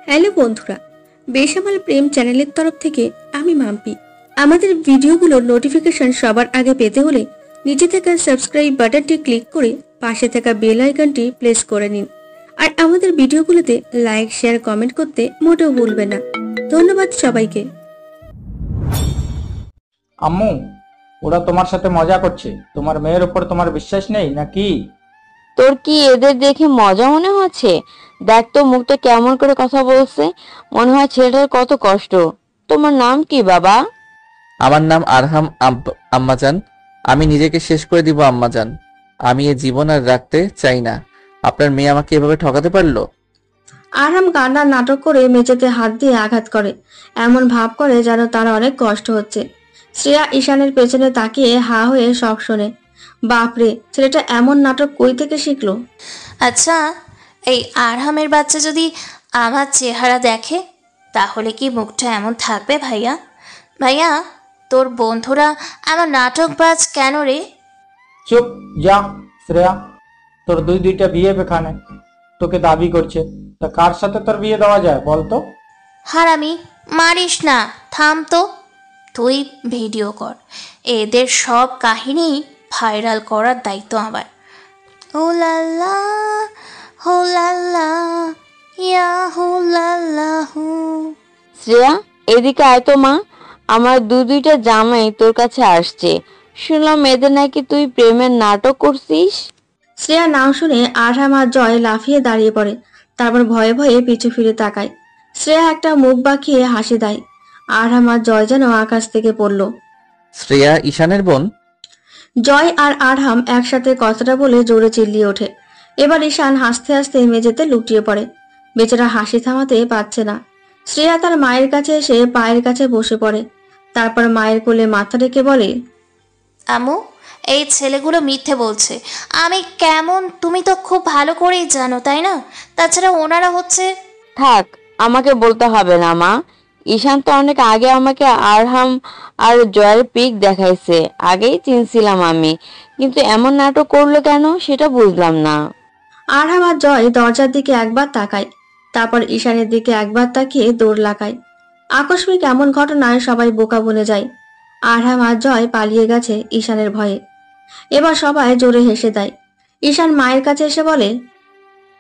Hello বন্ধুরা, বেসামাল প্রেম চ্যানেলের তরফ থেকে আমি মাম্পি। আমাদের ভিডিওগুলোর নোটিফিকেশন সবার আগে পেতে হলে নিচে থাকা সাবস্ক্রাইব বাটনটি ক্লিক করে পাশে থাকা বেল আইকনটি প্রেস করে নিন। আর আমাদের ভিডিওগুলোতে লাইক, শেয়ার, কমেন্ট করতে মোটেও ভুলবেন না। ধন্যবাদ সবাইকে। আম্মু, ওরা তোমার সাথে মজা করছে। তোমার মেয়ের উপর তোমার বিশ্বাস নেই নাকি? তোর কি এদের দেখে মজা মনে হচ্ছে? দেখ তো মুখটা কেমন করে কথা বলছে, মনে হয় ছেলেটার কত কষ্ট। তোমার নাম কি বাবা? আমার নাম আরহাম আম্মাজান। আমি নিজেকে শেষ করে দিব আম্মাজান। আমি এ জীবন আর রাখতে চাই না। আপনার মেয়ে আমাকে এভাবে ঠকাতে পারলো? আরহাম কান্নার নাটক করে মেঝেতে হাত দিয়ে আঘাত করে, এমন ভাব করে যেন তার অনেক কষ্ট হচ্ছে। শ্রেয়া ঈশানের পেছনে তাকিয়ে হা হয়ে সব শোনে। বাপরে, ছেলেটা এমন নাটক কই থেকে শিখলো? আচ্ছা, এই আরহামের বাচ্চা যদি আমার চেহারা দেখে তাহলে কি মুখটা এমন থাকবে? ভাইয়া ভাইয়া, তোর বন্ধুরা আমার নাটকবাজ কেন রে? চুপ যা শ্রেয়া, তোর দুইটা বিয়ে বেখানে তোকে দাবি করছে। তা কার সাথে তোর বিয়ে দেওয়া যায় বলতো? হারামি, মারিস না, থাম তো। তুই ভিডিও কর, এদের সব কাহিনী ভাইরাল করার দায়িত্ব আমার। ও লাল্লা হো লাল্লা ইয়া হো লাল্লা হো। শ্রেয়া, এদিকে আয় তো মা। আমার দুইটা জামাই তোর কাছে আসছে। শুনলাম এদের নাকি তুই প্রেমের নাটক করছিস। শ্রেয়া নাম শুনে আরহাম আর জয় লাফিয়ে দাঁড়িয়ে পড়ে, তারপর ভয়ে ভয়ে পিছু ফিরে তাকায়। শ্রেয়া একটা মুখ বাঁকিয়ে হাসি দেয়। আরহাম আর জয় যেন আকাশ থেকে পড়ল। শ্রেয়া ঈশানের বোন? জয় আর আরহাম একসাথে কথাটা বলে জোরে চিল্লিয়ে ওঠে। এবার ঈশান হাসতে হাসতে মেঝেতে লুটিয়ে পড়ে। বেচারা হাসি থামাতে পারছে না। শ্রেয়া তার মায়ের কাছে এসে পায়ের কাছে বসে পড়ে, তারপর মায়ের কোলে মাথা রেখে বলে, আম্মু, এই ছেলেগুলো মিথ্যে বলছে। আমি কেমন তুমি তো খুব ভালো করেই জানো, তাই না? তাছাড়া ওনারা হচ্ছে... থাক, আমাকে বলতে হবে না মা। ঈশান তো অনেক আগে আমাকে আরহাম আর জয়ের পিক দেখাইছে, আগেই চিনছিলাম আমি, কিন্তু এমন নাটক করলো কেন সেটা বুঝলাম না। আরহাম আর জয় দরজার দিকে একবার তাকায়, তারপর ঈশানের দিকে একবার তাকিয়ে দৌড় লাগায়। আকস্মিক এমন ঘটনায় সবাই বোকা বনে যায়। আরহাম আর জয় পালিয়ে গেছে ঈশানের ভয়ে। এবার সবাই জোরে হেসে দেয়। ঈশান মায়ের কাছে এসে বলে,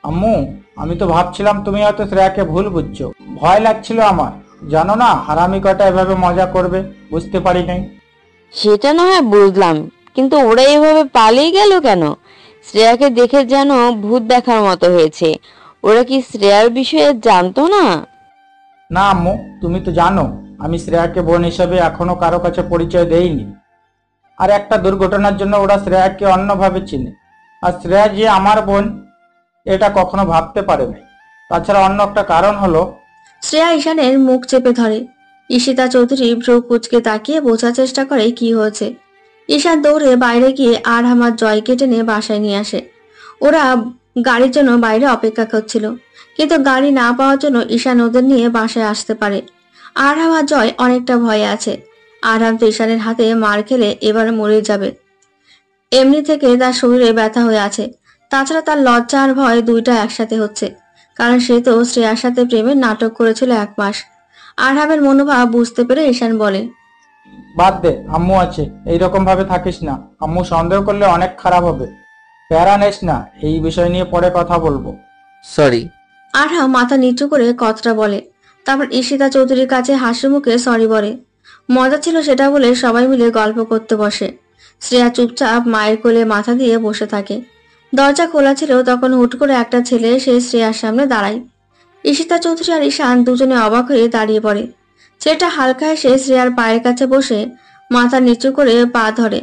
আম্মু, আমি তো ভাবছিলাম তুমি হয়তো শ্রেয়াকে ভুল বুঝছো। ভয় লাগছিল আমার, জানো না হারামি কটা এভাবে মজা করবে, বুঝতে পারি নাই। সেটা না হয় বুঝলাম, কিন্তু ওরা এভাবে পালিয়ে গেল কেন? শ্রেয়াকে দেখে যেন ভূত দেখার মতো হয়েছে। ওরা কি শ্রেয়ার বিষয়ে জানতো না? না আম্মু, তুমি তো জানো আমি শ্রেয়াকে বোন হিসেবে এখনো কারো কাছে পরিচয় দেইনি। আর একটা দুর্ঘটনার জন্য ওরা শ্রেয়াকে অন্যভাবে চিনে। আর শ্রেয়া যে আমার বোন এটা কখনো ভাবতে পারে নাই। তাছাড়া অন্য একটা কারণ হলো... শ্রেয়া ঈশানের মুখ চেপে ধরে। ঈশিতা চৌধুরী ভ্রু কুচকে তাকিয়ে বোঝার চেষ্টা করে কি হয়েছে। ঈশান দৌড়ে বাইরে গিয়ে আরহাম আর জয়কে টেনে বাসায় নিয়ে আসে। ওরা গাড়ির জন্য বাইরে অপেক্ষা করছিল, কিন্তু গাড়ি না পাওয়ার জন্য ঈশান ওদের নিয়ে বাসায় আসতে পারে। আরহাম আর জয় অনেকটা ভয়ে আছে। আরহাম তো ঈশানের হাতে মার খেলে এবার মরে যাবে। এমনি থেকে তার শরীরে ব্যথা হয়ে আছে। তাছাড়া তার লজ্জা আর ভয় দুইটা একসাথে হচ্ছে, কারণ সে তো শ্রেয়ার সাথে প্রেমের নাটক করেছিল 1 মাস। আরহামের মনোভাব বুঝতে পেরে ঈশান বলে, বাদ দে, আম্মু আছে, এইরকম ভাবে থাকিস না। আম্মু সন্দেহ করলে অনেক খারাপ হবে। প্যারা নেস না, এই বিষয় নিয়ে পরে কথা বলবো। সরি। আরহাম মাথা নিচু করে কথাটা বলে, তারপর ঈশিতা চৌধুরীর কাছে হাসি মুখে সরি বলে। মজা ছিল সেটা বলে সবাই মিলে গল্প করতে বসে। শ্রেয়া চুপচাপ মায়ের কোলে মাথা দিয়ে বসে থাকে। দরজা খোলা ছিল, তখন হুট করে একটা ছেলে এসে শ্রেয়ার সামনে দাঁড়ায়। ঈশিতা চৌধুরী আর ঈশান দুজনে অবাক হয়ে দাঁড়িয়ে পড়ে। ছেলেটা হালকা এসে শ্রেয়ার পায়ের কাছে বসে মাথা নিচু করে পা ধরে।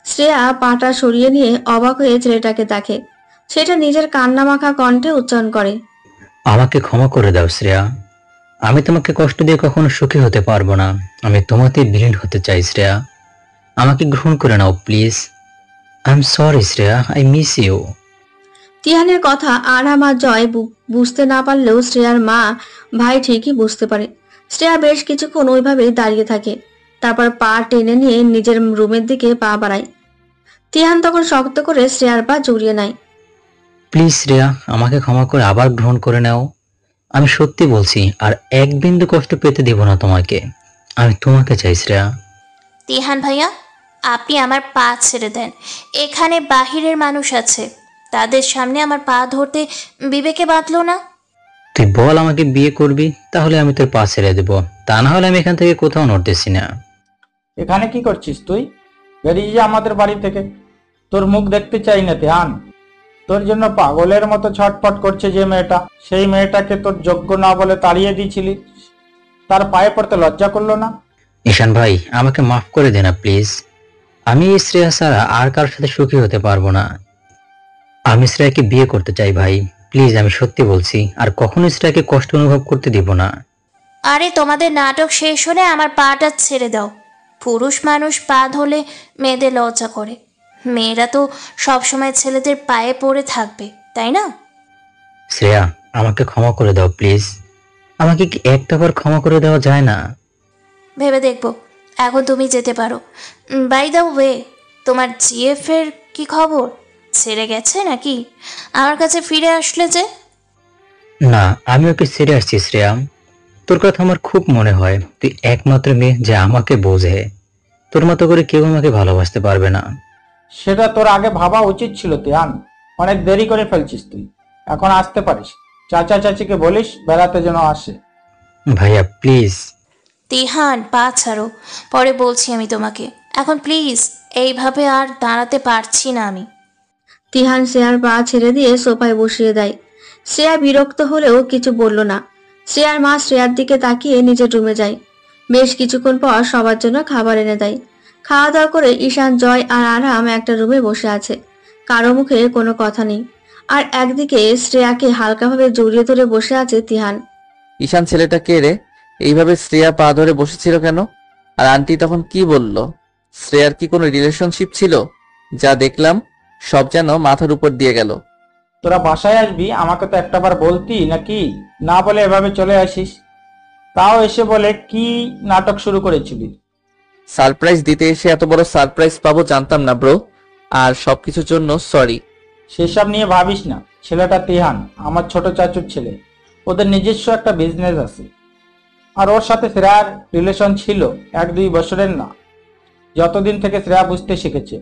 শ্রেয়া পাটা সরিয়ে নিয়ে অবাক হয়ে ছেলেটাকে দেখে। সেটা নিজের কান্না মাখা কণ্ঠে উচ্চারণ করে, আমাকে ক্ষমা করে দাও শ্রেয়া, আমি তোমাকে কষ্ট দিয়ে কখনো সুখী হতে পারবো না। আমি তোমাতে বিলীন হতে চাই শ্রেয়া, আমাকে গ্রহণ করে নাও please. I am sorry Shreya, I miss you. তিহানের কথা আরহাম আর জয় বুঝতে না পারলেও শ্রেয়ার মা ভাই ঠিকই বুঝতে পারে। শ্রেয়া বেশ কিছুক্ষণ ওইভাবে দাঁড়িয়ে থাকে, তারপর পা টেনে নিয়ে নিজের রুমের দিকে পা বাড়ায়। তিহান তখন শক্ত করে শ্রেয়ার পা জড়িয়ে নেয়। প্লিজ শ্রেয়া, আমাকে ক্ষমা করে আবার গ্রহণ করে নাও। আমি সত্যি বলছি, আর এক বিন্দু কষ্ট পেতে দেব না তোমাকে। আমি তোমাকে চাই শ্রেয়া। তিহান ভাইয়া, আপনি আমার পা ছেড়ে দেন। এখানে বাহিরের মানুষ আছে, তাদের সামনে আমার পা ধরতে বিবেকে বাঁধলো না। তুই বল আমাকে বিয়ে করবি, তাহলে আমি তোর পা ছেড়ে দেবো, তা না হলে আমি এখান থেকে কোথাও নড়তেছি না। এখানে কি করছিস তুই? বেরিয়ে যা আমাদের বাড়ি থেকে। তোর মুখ দেখতে চাই না ধ্যান। তোর জন্য পাগলের মতো ছটফট করছে যে মেয়েটা, সেই মেয়েটাকে তোর যোগ্য না বলে তাড়িয়ে দিয়েছিলি, তার পায়ে পড়তে লজ্জা করলো না? ঈশান ভাই, আমাকে মাফ করে দে না প্লিজ। আমি এই শ্রেয়া ছাড়া আর কারোর সাথে সুখী হতে পারবো না। আমি শ্রেয়াকে বিয়ে করতে চাই ভাই, প্লিজ, আমি সত্যি বলছি, আর কখনো শ্রেয়াকে কষ্ট অনুভব করতে দিব না। আরে তোমাদের নাটক শেষ হলে আমার পাটা ছেড়ে দাও। পুরুষ মানুষ পা ধরলে মেয়েদের লজ্জা করে, মেয়েরা তো সবসময় ছেলেদের পায়ে পড়ে থাকবে, তাই না? শ্রেয়া, আমাকে ক্ষমা করে দাও প্লিজ। আমাকে কি একটাবার ক্ষমা করে দেওয়া যায় না? ভেবে দেখবো। এখন তুমি যেতে পারো। বাই দ্য ওয়ে, তোমার জিএফ এর কি খবর? ছেড়ে গেছে নাকি? আমার কাছে ফিরে আসলে যে। না, আমি ওকে ছেড়ে আসছি শ্রেয়া। তোর কথা আমার খুব মনে হয়, তুই একমাত্র মেয়ে যে আমাকে বোঝে। তোর মতো করে কেউ আমাকে ভালোবাসতে পারবে না। সেটা তোর আগে ভাবা উচিত ছিল ধ্যান। অনেক দেরি করে ফেলছিস তুই। এখন আসতে পারিস। চাচা চাচিকে বলিস বেড়াতে যেন আসে। ভাইয়া প্লিজ। তিহান, পা ছাড়ো, পরে বলছি আমি তোমাকে। এখন প্লিজ, এইভাবে আর দাঁড়াতে পারছি না আমি। তিহান শ্রেয়ার পা ছেড়ে দিয়ে সোফায় বসিয়ে দেয়। শ্রেয়া বিরক্ত হলেও কিছু বলল না। শ্রেয়ার মা শ্রেয়ার দিকে তাকিয়ে নিজের রুমে যায়। বেশ কিছুক্ষণ পর সবার জন্য খাবার এনে দেয়। খাওয়া দাওয়া করে ঈশান, জয় আর আরহাম একটা রুমে বসে আছে। কারো মুখে কোনো কথা নেই। আর একদিকে শ্রেয়াকে হালকাভাবে জড়িয়ে ধরে বসে আছে তিহান। ঈশান ছেলেটা কে রে? এইভাবে শ্রেয়া পা ধরে বসেছিল কেন? আর আন্টি তখন কি বলল? শ্রেয়ার কি কোনো রিলেশনশিপ ছিল? যা দেখলাম সব যেন মাথার উপর দিয়ে গেল। তোরা বাসায় আসবি, আমাকে তো একটাবার বলতি নাকি? না বলে এভাবে চলে আসিস। তাও এসে বলে কি নাটক শুরু করেছিলি। সারপ্রাইজ দিতে এসে এত বড় সারপ্রাইজ পাবো জানতাম না ব্রো। আর সবকিছুর জন্য সরি। সেসব নিয়ে ভাবিস না। ছেলেটা তিহান আমার ছোট চাচুর ছেলে। ওদের নিজস্ব একটা বিজনেস আছে। আর ওর সাথে শ্রেয়ার রিলেশন ছিল 1-2 বছরের না। যতদিন থেকে শ্রেয়া বুঝতে শিখেছে,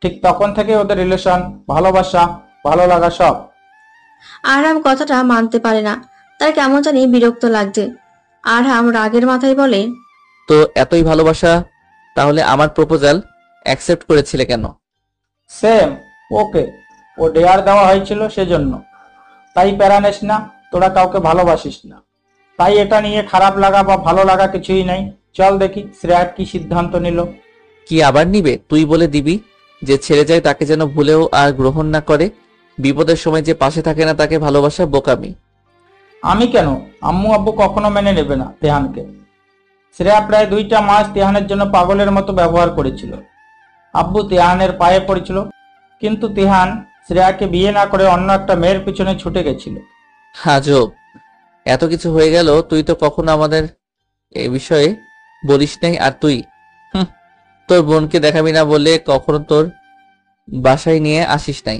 ঠিক তখন থেকে ওদের রিলেশন, ভালোবাসা, ভালো লাগা সব। আরহাম কথাটা মানতে পারে না। তার কেমন জানি বিরক্ত লাগছে। আরহাম রাগের মাথায় বলে, তো এতই ভালোবাসা, তাহলে আমার প্রপোজাল অ্যাকসেপ্ট করেছিলে কেন? সেম ওকে, ও ডেয়ার দেওয়া হয়েছিল সেজন্য। তাই প্যারা নেস না, তোরা কাউকে ভালোবাসিস না। তাই এটা নিয়ে খারাপ লাগা বা ভালো লাগা কিছুই নাই। চল দেখি শ্রেয়া কি সিদ্ধান্ত নিল। কি আবার নিবে? তুই বলে দিবি যে ছেড়ে যায় তাকে যেন ভুলেও আর গ্রহণ না করে। বিপদের সময় যে পাশে থাকে না তাকে ভালোবাসা বোকামি। আমি কেন? আম্মু আব্বু কখনো মেনে নেবে না তেহানকে। শ্রেয়া প্রায় 2টা মাস তেহানের জন্য পাগলের মতো ব্যবহার করেছিল। আব্বু তেহানের পায়ে পড়েছিল, কিন্তু তেহান শ্রেয়াকে বিয়ে না করে অন্য একটা মেয়ের পিছনে ছুটে গেছিল। আজব, এত কিছু হয়ে গেল, তুই তো কখনো আমাদের এ বিষয়ে বলিস নাই। আর তুই তোর বোনকে দেখাবি না বলে কখনো তোর বাসায় নিয়ে আসিস নাই।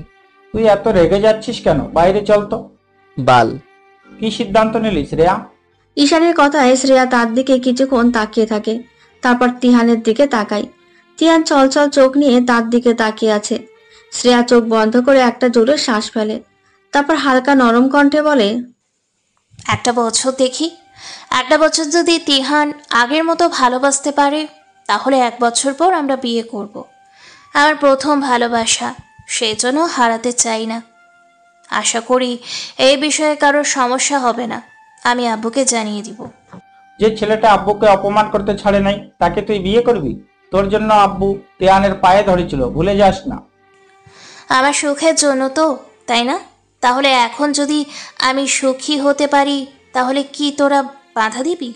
তুই এত রেগে যাচ্ছিস কেন? বাইরে চল তো। বাল। কি সিদ্ধান্ত নিলি শ্রেয়া? ঈশানের কথায় শ্রেয়া তার দিকে কিছুক্ষণ তাকিয়ে থাকে। তারপর তিহানের দিকে তাকায়। তিহান ছলছল চোখ নিয়ে তার দিকে তাকিয়ে আছে। শ্রেয়া চোখ বন্ধ করে একটা জোরে শ্বাস ফেলে। তারপর হালকা নরম কণ্ঠে বলে, একটা বছর দেখি। একটা বছর যদি তিহান আগের মতো ভালোবাসতে পারে, তাহলে 1 বছর পর আমরা বিয়ে করব। আমার প্রথম ভালোবাসা, সেজন্য হারাতে চাই না। আশা করি এই বিষয়ে কারোর সমস্যা হবে না। আমি আব্বুকে জানিয়ে দিব। যে ছেলেটা আব্বুকে অপমান করতে ছাড়ে নাই, তাকে তুই বিয়ে করবি? তোর জন্য আব্বু তেহানের পায়ে ধরেছিল, ভুলে যাস না। আমার সুখের জন্য তো, তাই না? তাহলে এখন যদি আমি সুখী হতে পারি, তাহলে কি তোরা বাধা দিবি?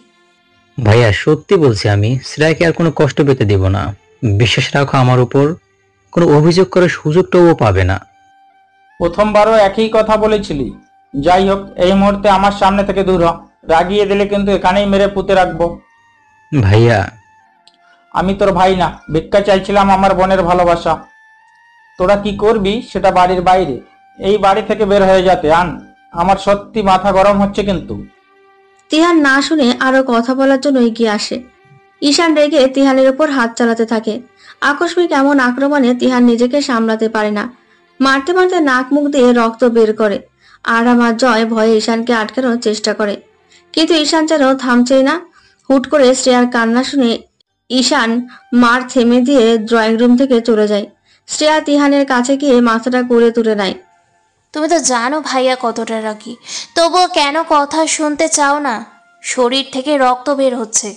ভাইয়া সত্যি বলছি, আমি শ্রেয়াকে আর কোনো কষ্ট পেতে দেব না। বিশ্বাস রাখো আমার উপর। কোনো অভিযোগ করার সুযোগটাও ও পাবে না। প্রথমবারও একই কথা বলেছিলি। যাই হোক, এই মুহূর্তে আমার সামনে থেকে দূর হ। রাগিয়ে দিলে কিন্তু এখানেই মেরে পুঁতে রাখবো। ভাইয়া, আমি তোর ভাই না, ভিক্ষা চাইছিলাম আমার বোনের ভালোবাসা। তোরা কি করবি সেটা বাড়ির বাইরে। এই বাড়ি থেকে বের হয়ে যাতে আন। আমার সত্যি মাথা গরম হচ্ছে কিন্তু। তিহান না শুনে আরো কথা বলার জন্য এগিয়ে আসে। ঈশান রেগে তিহানের উপর হাত চালাতে থাকে। আকস্মিক এমন আক্রমণে তিহান নিজেকে সামলাতে পারে না, মারতে মারতে নাক মুখ দিয়ে রক্ত বের করে। আরহাম আর জয় ভয়ে ঈশানকে আটকানোর চেষ্টা করে, কিন্তু ঈশান যেন থামছেই না। হুট করে শ্রেয়ার কান্না শুনে ঈশান মার থেমে দিয়ে ড্রয়িং রুম থেকে চলে যায়। শ্রেয়া তিহানের কাছে গিয়ে মাথাটা গড়ে তুলে নেয়। তুমি তো জানো ভাইয়া কতটা রাগী, তবুও কেন কথা শুনতে চাও না? শরীর থেকে রক্ত বের হচ্ছে।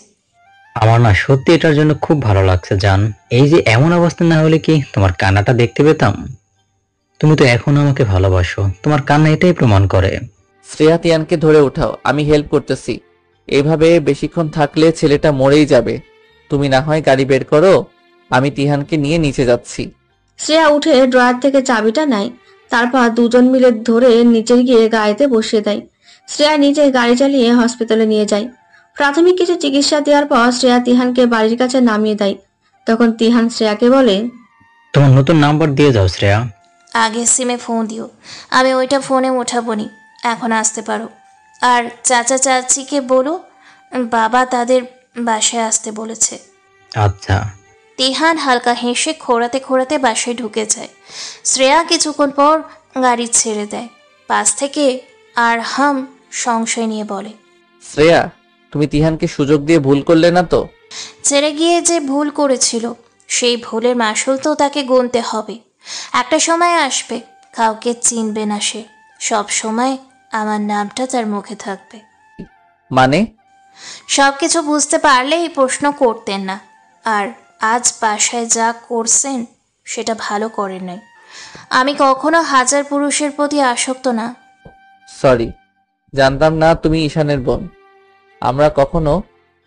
আমার না সত্যি এটার জন্য খুব ভালো লাগছে জান। এই যে এমন অবস্থা না হলে কি তোমার কান্নাটা দেখতে পেতাম? তুমি তো এখন আমাকে ভালোবাসো, তোমার কান্না এটাই প্রমাণ করে। শ্রেয়া তিয়ানকে ধরে উঠাও, আমি হেল্প করতেছি। এইভাবে বেশিক্ষণ থাকলে ছেলেটা মরেই যাবে। তুমি না হয় গাড়ি বের করো, আমি তিহানকে নিয়ে নিচে যাচ্ছি। শ্রেয়া উঠে ড্রয়ার থেকে চাবিটা নেয়, তারপর দুজন মিলে ধরে নিচে গিয়ে গাড়িতে বসিয়ে দেয়। শ্রেয়া নিজে গাড়ি চালিয়ে হসপিটালে নিয়ে যায়। প্রাথমিক কিছু চিকিৎসা দেওয়ার পর শ্রেয়া তিহানকে বাড়ির কাছে নামিয়ে দেয়। তখন তিহান শ্রেয়াকে বলে, তোমার নতুন নাম্বার দিয়ে যাও শ্রেয়া। আগে সিমে ফোন দিও, আমি ওইটা ফোনে ওঠাবনি, এখন আসতে পারো। আর চাচা চাচিকে বলো বাবা তাদের বাসায় আসতে বলেছে। আচ্ছা। তিহান হালকা হেসে খোঁড়াতে খোঁড়াতে বাসায় ঢুকে যায়। শ্রেয়া কিছুক্ষণ পর গাড়ি ছেড়ে দেয়। পাশ থেকে আরহাম সংশয় নিয়ে বলে, শ্রেয়া, তুমি তিহানকে সুযোগ দিয়ে ভুল করলে না তো? ছেড়ে গিয়ে যে ভুল করেছিল সেই ভুলের মাসুল তো তাকে গুনতে হবে। একটা সময় আসবে কাউকে চিনবে না সে, সব সময় আমার নামটা তার মুখে থাকবে। মানে? সব কিছু বুঝতে পারলেই প্রশ্ন করতেন না। আর আজ বাসায় যা করছেন সেটা ভালো করেন নাই। আমি কখনো হাজার পুরুষের প্রতি আসক্ত না। সরি, জানতাম না তুমি ঈশানের বোন। আমরা কখনো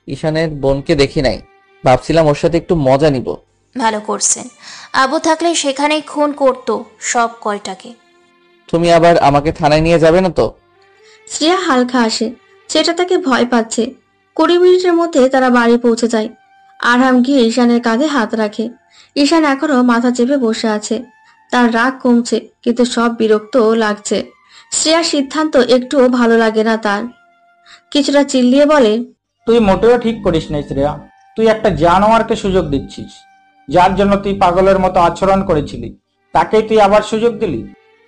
ঈশানের বোনকে দেখি নাই, ভাবছিলাম ওর সাথে একটু মজা নিব। ভালো করছেন, আবু থাকলে সেখানেই খুন করতো সব কয়টাকে। তুমি আবার আমাকে থানায় নিয়ে যাবে না তো? শ্রেয়া হালকা আসে, সেটা তাকে ভয় পাচ্ছে। 20 মিনিটের মধ্যে তারা বাড়ি পৌঁছে যায়। আরহাম গিয়ে ঈশানের কাঁধে হাত রাখে। ঈশান এখনো মাথা চেপে বসে আছে। তার রাগ কমছে, কিন্তু সব বিরক্ত লাগছে। শ্রেয়ার সিদ্ধান্ত একটুও ভালো লাগে না তার। কিছুটা চিল্লিয়ে বলে, তুই মোটেও ঠিক করিস নাই শ্রেয়া। তুই একটা জানোয়ারকে সুযোগ দিচ্ছিস। যার জন্য তুই পাগলের মতো আচরণ করেছিলি, তাকেই তুই আবার সুযোগ দিলি।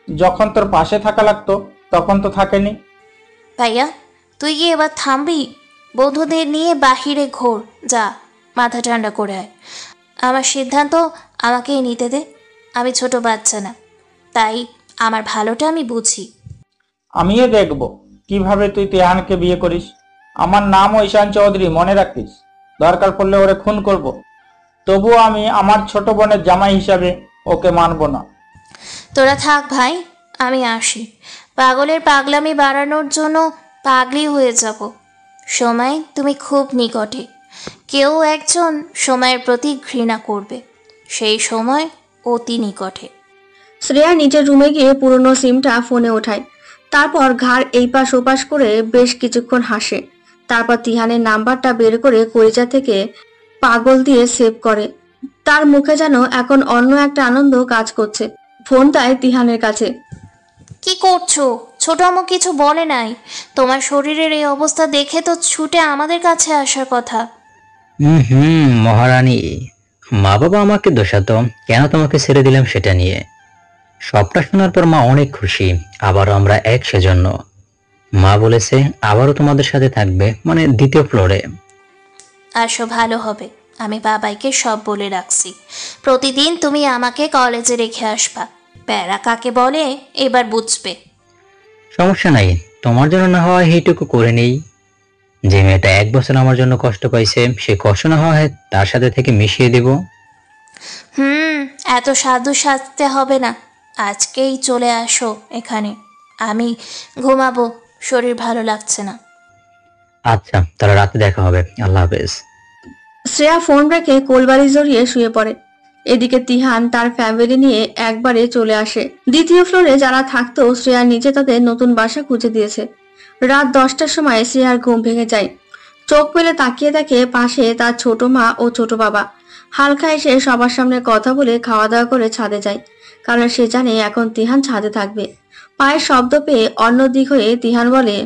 যখন তোর পাশে থাকা লাগতো তখন তো থাকেনি। ভাইয়া তুই কি এবার থামবি? বন্ধুদের নিয়ে বাহিরে ঘোর, যা মাথা ঠান্ডা করে আয়। আমার সিদ্ধান্ত আমাকেই নিতে দে। আমি ছোট বাচ্চা না, তাই আমার ভালোটা আমি বুঝি। আমিও দেখব কিভাবে তুই তিহানকে বিয়ে করিস। আমার নামও ঈশান চৌধুরী, মনে রাখিস। দরকার পড়লে ওরে খুন করব, তবুও আমি আমার ছোট বোনের জামাই হিসাবে ওকে মানব না। তোরা থাক ভাই, আমি আসি। পাগলের পাগলামি বাড়ানোর জন্য পাগলি হয়ে যাব। সময় তুমি খুব নিকটে। কেউ একজন সময়ের প্রতি ঘৃণা করবে, সেই সময় অতি নিকটে। শ্রেয়া নিজের রুমে গিয়ে পুরনো সিমটা ফোনে ওঠায়। তারপর ঘাড় এইপাশ ওপাশ করে বেশ কিছুক্ষণ হাসে। তারপর তিহানের নাম্বারটা বের করে কলিজা থেকে পাগল দিয়ে সেভ করে। তার মুখে যেন এখন অন্য একটা আনন্দ কাজ করছে। ফোনটায় তিহানের কাছে। কি করছো? ছোট আমু কিছু বলে নাই? তোমার শরীরের এই অবস্থা দেখে তো ছুটে আমাদের কাছে আসার কথা। মহারানী, মা বাবা আমাকে দোষাতো কেন তোমাকে ছেড়ে দিলাম সেটা নিয়ে। সবটা শোনার পর মা অনেক খুশি, আবারও আমরা এক সেজন্য। মা বলেছে আবারও তোমাদের সাথে থাকবে, মানে দ্বিতীয় ফ্লোরে। আসো, ভালো হবে। আমি বাবাইকে সব বলে রাখছি। প্রতিদিন তুমি আমাকে কলেজে রেখে আসবা। প্যারা কাকে বলে এবার বুঝবে। সমস্যা নাই, তোমার জন্য না হয় এইটুকু করে নেই। যে মেয়েটা 1 বছর আমার জন্য কষ্ট পাইছে, সে কষ্ট না হয় তার সাথে থেকে মিশিয়ে দেব। এত সাধু সাজতে হবে না। আজকেই চলে আসো এখানে। আমি ঘুমাবো, শরীর ভালো লাগছে না। আচ্ছা, তাহলে রাতে দেখা হবে। আল্লাহ হাফেজ। শ্রেয়া ফোন রেখে কোলবালি জড়িয়ে শুয়ে পড়ে। এদিকে তিহান তার ফ্যামিলি নিয়ে একবারে চলে আসে। দ্বিতীয় ফ্লোরে যারা থাকতো শ্রেয়া নিজে তাদের নতুন বাসা খুঁজে দিয়েছে। রাত 10টার সময় শ্রেয়ার ঘুম ভেঙে যায়। চোখ মেলে তাকিয়ে দেখে পাশে তার ছোট মা ও ছোট বাবা। হালকা এসে সবার সামনে কথা বলে খাওয়া দাওয়া করে ছাদে যায়, কারণ সে জানে এখন তিহান ছাদে থাকবে। পায়ের শব্দ পেয়ে অন্য দিক হয়ে তিহান বলে,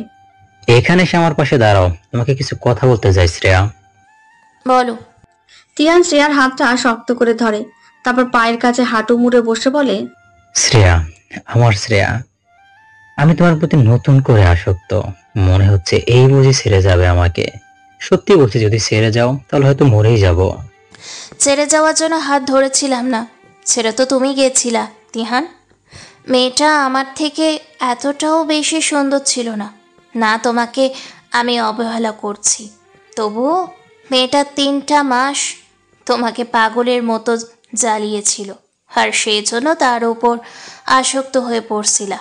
এখানে এসে আমার পাশে দাঁড়াও, তোমাকে কিছু কথা বলতে চাই শ্রেয়া। বলো। তিহান শ্রেয়ার হাতটা শক্ত করে ধরে, তারপর পায়ের কাছে হাঁটু মুড়ে বসে বলে, শ্রেয়া, আমার শ্রেয়া, আমি তোমার প্রতি নতুন করে আসক্ত। মনে হচ্ছে এই বুঝি ছেড়ে যাবে আমাকে। সত্যি বলছি, যদি ছেড়ে যাও তাহলে হয়তো মরেই যাব। ছেড়ে যাওয়ার জন্য হাত ধরেছিলাম না, ছেড়ে তো তুমি গেছিলা তিহান। মেয়েটা আমার থেকে এতটাও বেশি সুন্দর ছিল না, না তোমাকে আমি অবহেলা করছি, তবুও মেয়েটা 3টা মাস তোমাকে পাগলের মতো জ্বালিয়েছিল, আর সেই জন্য তার উপর আসক্ত হয়ে পড়ছিলা।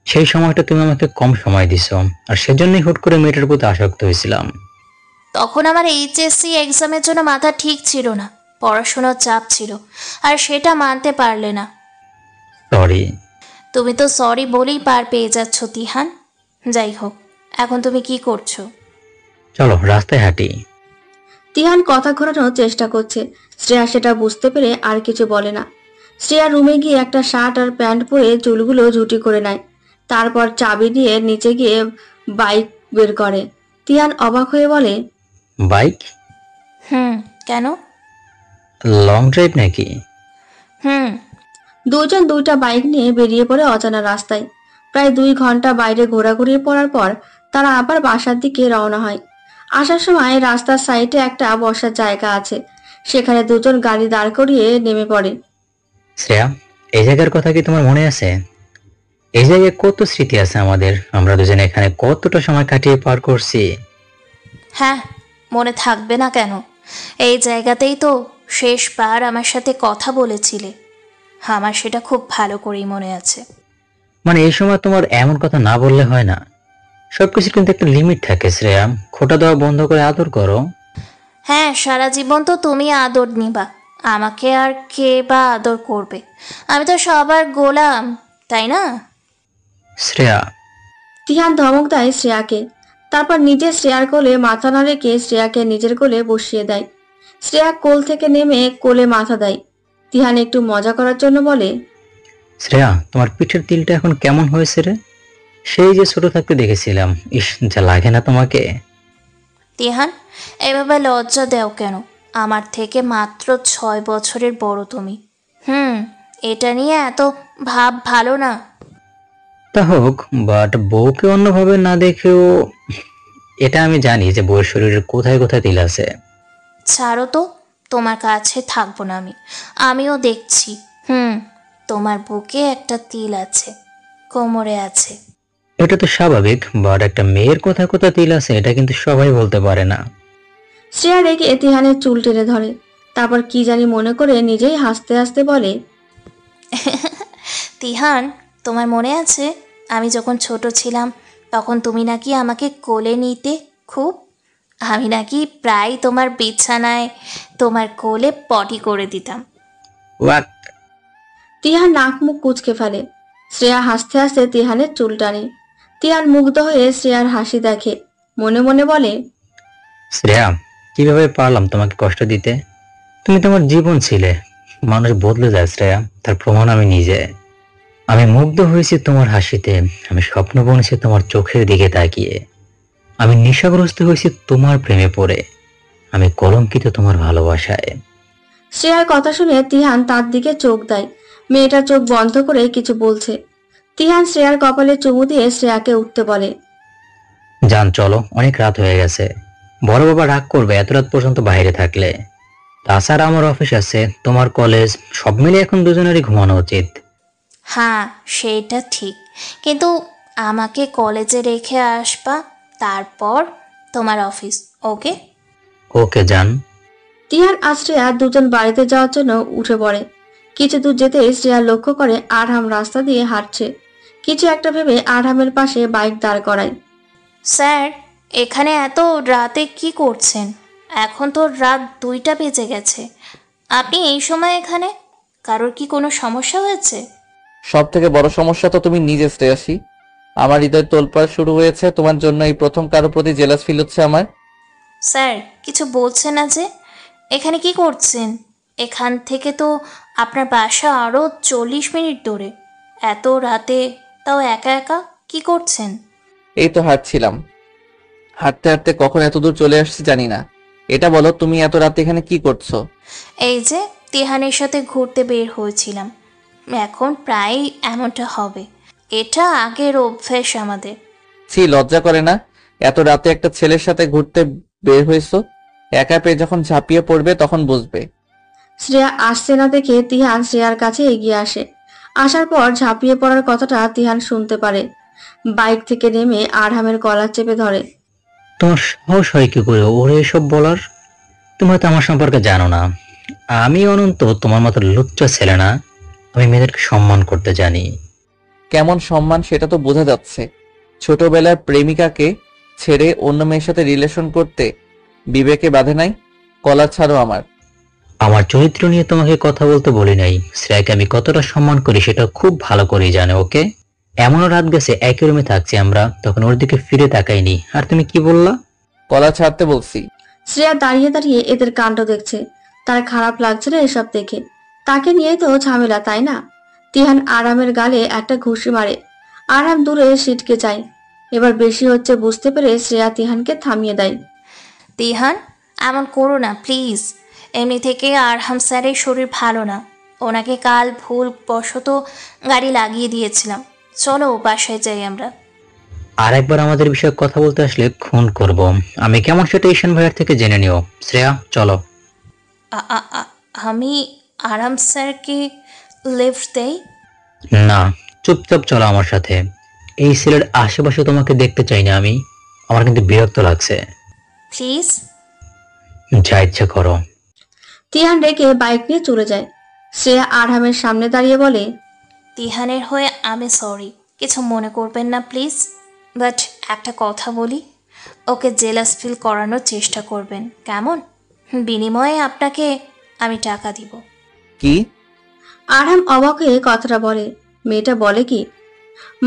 সেই সময়টা তুমি আমাকে কম সময় দিছো, আর সেজন্যই হুট করে মেয়েটার প্রতি আসক্ত হয়েছিলাম। তখন আমার এইচএসসি এক্সামের জন্য মাথা ঠিক ছিল না, পড়াশোনার চাপ ছিল, আর সেটা মানতে পারলে না। সরি। তুমি তো সরি বলেই পার পেয়ে যাচ্ছ তিহান। যাই হোক, এখন তুমি কি করছো? চলো রাস্তায় হাঁটি। তিহান কথা ঘোরানোর চেষ্টা করছে। শ্রেয়া সেটা বুঝতে পেরে আর কিছু বলে না। শ্রেয়া রুমে গিয়ে একটা শার্ট আর প্যান্ট পরে চুলগুলো ঝুটি করে নেয়, তারপর চাবি দিয়ে নিচে গিয়ে বাইক বের করে। তিহান অবাক হয়ে বলে, বাইক? কেন? লং ড্রাইভ নাকি? দুজন দুইটা বাইক নিয়ে বেরিয়ে পড়ে অজানা রাস্তায়। প্রায় 2 ঘন্টা বাইরে ঘোরাঘুরি পড়ার পর তারা আবার বাসার দিকে রওনা হয়। আসার সময় রাস্তার সাইডে একটা বসার জায়গা আছে, সেখানে দুজন গাড়ি দাঁড় করিয়ে নেমে পড়ে। শ্রেয়া, এই জায়গার কথা কি তোমার মনে আছে? এই জায়গায় কত স্মৃতি আছে আমাদের, আমরা দুজনে এখানে কতটা সময় কাটিয়ে পার করছি। হ্যাঁ, মনে থাকবে না কেন? এই জায়গাতেই তো শেষবার আমার সাথে কথা বলেছিলে, আমার সেটা খুব ভালো করেই মনে আছে। মানে এই সময় তোমার এমন কথা না বললে হয় না। সবকিছুর কিন্তু একটা লিমিট থাকে শ্রেয়া, খোটা দেওয়া বন্ধ করে আদর করো। হ্যাঁ, সারা জীবন তো তুমি আদর নিবা, আমাকে আর কে বা আদর করবে? আমি তো সবার গোলাম, তাই না? শ্রেয়া। তিহান ধমক দেয় শ্রেয়াকে, তারপর নিজে শ্রেয়ার কোলে মাথা না রেখে শ্রেয়াকে নিজের কোলে বসিয়ে দেয়। শ্রেয়া কোল থেকে নেমে কোলে মাথা দেয়। তিহান একটু মজা করার জন্য বলে, শ্রেয়া, তোমার পিঠের তিলটা এখন কেমন হয়েছে রে? সেই যে ছোট থাকতে দেখেছিলাম, ইস যা লাগে না তোমাকে। তিহান, এভাবে লজ্জা দেও কেন? আমার থেকে মাত্র 6 বছরের বড় তুমি। এটা নিয়ে এত ভাব ভালো না। তা হোক, বাট বউকে অন্যভাবে না দেখেও এটা আমি জানি যে বউয়ের শরীরের কোথায় কোথায় তিল আছে। ছাড়ো তো, তোমার কাছে থাকবো না আমি। আমিও দেখছি, তোমার বুকে একটা তিল আছে, কোমরে আছে। এটা তো স্বাভাবিক, বাট একটা মেয়ের কোথায় কোথায় তিল আছে এটা কিন্তু সবাই বলতে পারে না। শ্রেয়া রেগে তিহানের চুল টেনে ধরে, তারপর কি জানি মনে করে নিজেই হাসতে হাসতে বলে, তিহান, তোমার মনে আছে আমি যখন ছোট ছিলাম তখন তুমি নাকি আমাকে কোলে নিতে খুব? আমি নাকি প্রায় তোমার বিছানায় তোমার কোলে পটি করে দিতাম। ওয়াক। তিহান নাক মুখ কুঁচকে ফেলে। শ্রেয়া হাসতে হাসতে তিহানের চুল টানে। তিহান মুগ্ধ হয়ে শ্রেয়ার হাসি দেখে, মনে মনে বলে, শ্রেয়া, কিভাবে পারলাম তোমাকে কষ্ট দিতে? তুমি তোমার জীবন ছিলে। মানুষ বদলে যায় শ্রেয়া, তার প্রমাণ আমি নিজে। আমি মুগ্ধ হয়েছি তোমার হাসিতে, আমি স্বপ্ন বুনেছি তোমার চোখের দিকে তাকিয়ে, আমি নেশাগ্রস্ত হয়েছি তোমার প্রেমে পড়ে, আমি কলঙ্কিত তোমার ভালোবাসায়। শ্রেয়ার কথা শুনে তিহান তার দিকে চোখ দেয়। মেয়েটা চোখ বন্ধ করে কিছু বলছে। তিহান শ্রেয়ার কপালে চুমু দিয়ে শ্রেয়াকে উঠতে বলে, যান চলো, অনেক রাত হয়ে গেছে। বড় বাবা রাগ করবে এত রাত পর্যন্ত বাইরে থাকলে। তাছাড়া আমার অফিস আছে, তোমার কলেজ, সব মিলে এখন দুজনেরই ঘুমানো উচিত। হ্যাঁ, সেইটা ঠিক, কিন্তু আমাকে কলেজে রেখে আসবা, তারপর তোমার অফিস। ওকে? ওকে যান। তিহান আর শ্রেয়া দুজন বাড়িতে যাওয়ার জন্য উঠে পড়ে। কিছু দূর যেতেই শ্রেয়া লক্ষ্য করে আরহাম রাস্তা দিয়ে হাঁটছে। কিছু একটা ভেবে আরহামের পাশে বাইক দাঁড় করায়। স্যার, এখানে এত রাতে কি করছেন? এখন তো রাত 2টা বেজে গেছে, আপনি এই সময় এখানে? কারোর কি কোনো সমস্যা হয়েছে? সব থেকে বড় সমস্যা তো তুমি নিজে শ্রেয়াসী। আমার হৃদয় তোলপাড় শুরু হয়েছে তোমার জন্য, এই প্রথম কারো প্রতি জেলাস ফিল হচ্ছে আমার। স্যার, কিছু বলছেন না যে? এখানে কি করছেন? এখান থেকে তো আপনার বাসা আরও 40 মিনিট দূরে। এত রাতে, তাও একা একা কি করছেন? এই তো হাঁটছিলাম, হাঁটতে হাঁটতে কখন এত দূর চলে আসছি জানি না। এটা বলো, তুমি এত রাতে এখানে কি করছো? এই যে তিহানের সাথে ঘুরতে বের হয়েছিলাম, এখন প্রায় এমনটা হবে। এটা আগের অভ্যেস আমাদের। ছি, লজ্জা করে না? এত রাতে একটা ছেলের সাথে ঘুরতে বের হয়েছো? একা পেয়ে যখন ঝাঁপিয়ে পড়বে তখন বুঝবে। শ্রেয়া আসছে না দেখে তিহান শ্রেয়ার কাছে এগিয়ে আসে। আসার পর ঝাঁপিয়ে পড়ার কথাটা তিহান শুনতে পারে। বাইক থেকে নেমে আরহামের কলার চেপে ধরে। তোমার সাহস হয় কি করে ওরে এসব বলার? তুমি তো আমার সম্পর্কে জানো না। আমি অনন্ত তোমার মতো লুচ্চা ছেলে না। আমি মেয়েদেরকে সম্মান করতে জানি। কেমন সম্মান সেটা তো বোঝা যাচ্ছে। ছোটবেলার প্রেমিকাকে ছেড়ে অন্য মেয়ের সাথে রিলেশন করতে বিবেকে বাধে নাই? কলার ছাড়ো আমার। আমার চরিত্র নিয়ে তোমাকে কথা বলতে বলি নাই। শ্রেয়াকে আমি কতটা সম্মান করি সেটা খুব ভালো করেই জানে। ওকে, এমনও রাত গেছে একই রুমে থাকছি আমরা, তখন ওর দিকে ফিরে তাকাইনি। আর তুমি কি বললা? কলা ছাড়তে বলছি। শ্রেয়া দাঁড়িয়ে দাঁড়িয়ে এদের কাণ্ড দেখছে। তার খারাপ লাগছে না এসব দেখে। তাকে নিয়ে তো ঝামেলা, তাই না? তিহান আরামের গালে একটা ঘুষি মারে। আরাম দূরে সিটকে যায়। এবার বেশি হচ্ছে বুঝতে পেরে শ্রেয়া তিহানকে থামিয়ে দেয়। তিহান, এমন করো না প্লিজ। এমনি থেকে আরহাম স্যারের শরীর ভালো না। ওনাকে কাল ভুল বশত গাড়ি লাগিয়ে দিয়েছিলাম। চলো বাসায় যাই আমরা। আর একবার আমাদের বিষয়ে কথা বলতে আসলে খুন করব। আমি কেমন সেটা ঈশান ভাইয়ের থেকে জেনে নিও। শ্রেয়া চলো। আমি আরাম স্যারকে লিফট দেই? না, চুপচাপ চলো আমার সাথে। এই ছেলের আশেপাশে তোমাকে দেখতে চাই না আমি। আমার কিন্তু বিরক্ত লাগছে। প্লিজ। যা ইচ্ছা করো। তিহান রেখে বাইক নিয়ে চলে যায়। শ্রেয়া আরহামের সামনে দাঁড়িয়ে বলে, তিহানের হয়ে আমি সরি, কিছু মনে করবেন না প্লিজ। বাট একটা কথা বলি, ওকে জেলাস ফিল করানোর চেষ্টা করবেন, কেমন? বিনিময়ে আপনাকে আমি টাকা দিব। কি? আরহাম অবাক হয়ে কথাটা বলে। মেয়েটা বলে কি?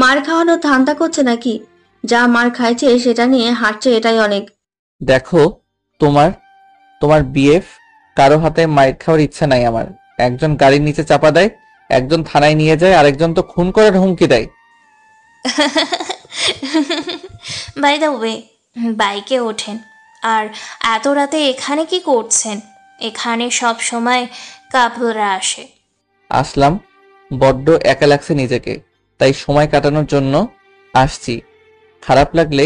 মার খাওয়ানো ধান্দা করছে নাকি? যা মার খাইছে সেটা নিয়ে হাঁটছে, এটাই অনেক। দেখো, তোমার বিএফ কারো হাতে মাইর খাওয়ার ইচ্ছা নাই আমার। একজন গাড়ির নিচে চাপা দেয়, একজন থানায় নিয়ে যায়, আরেকজন তো খুন করার হুমকি দেয়। বাই দ্য ওয়ে, বাইকে ওঠেন। আর এত রাতে এখানে কি করছেন? এখানে সব সময় কাপলরা আসে। আসলাম, বড্ড একা লাগছে নিজেকে, তাই সময় কাটানোর জন্য আসছি। খারাপ লাগলে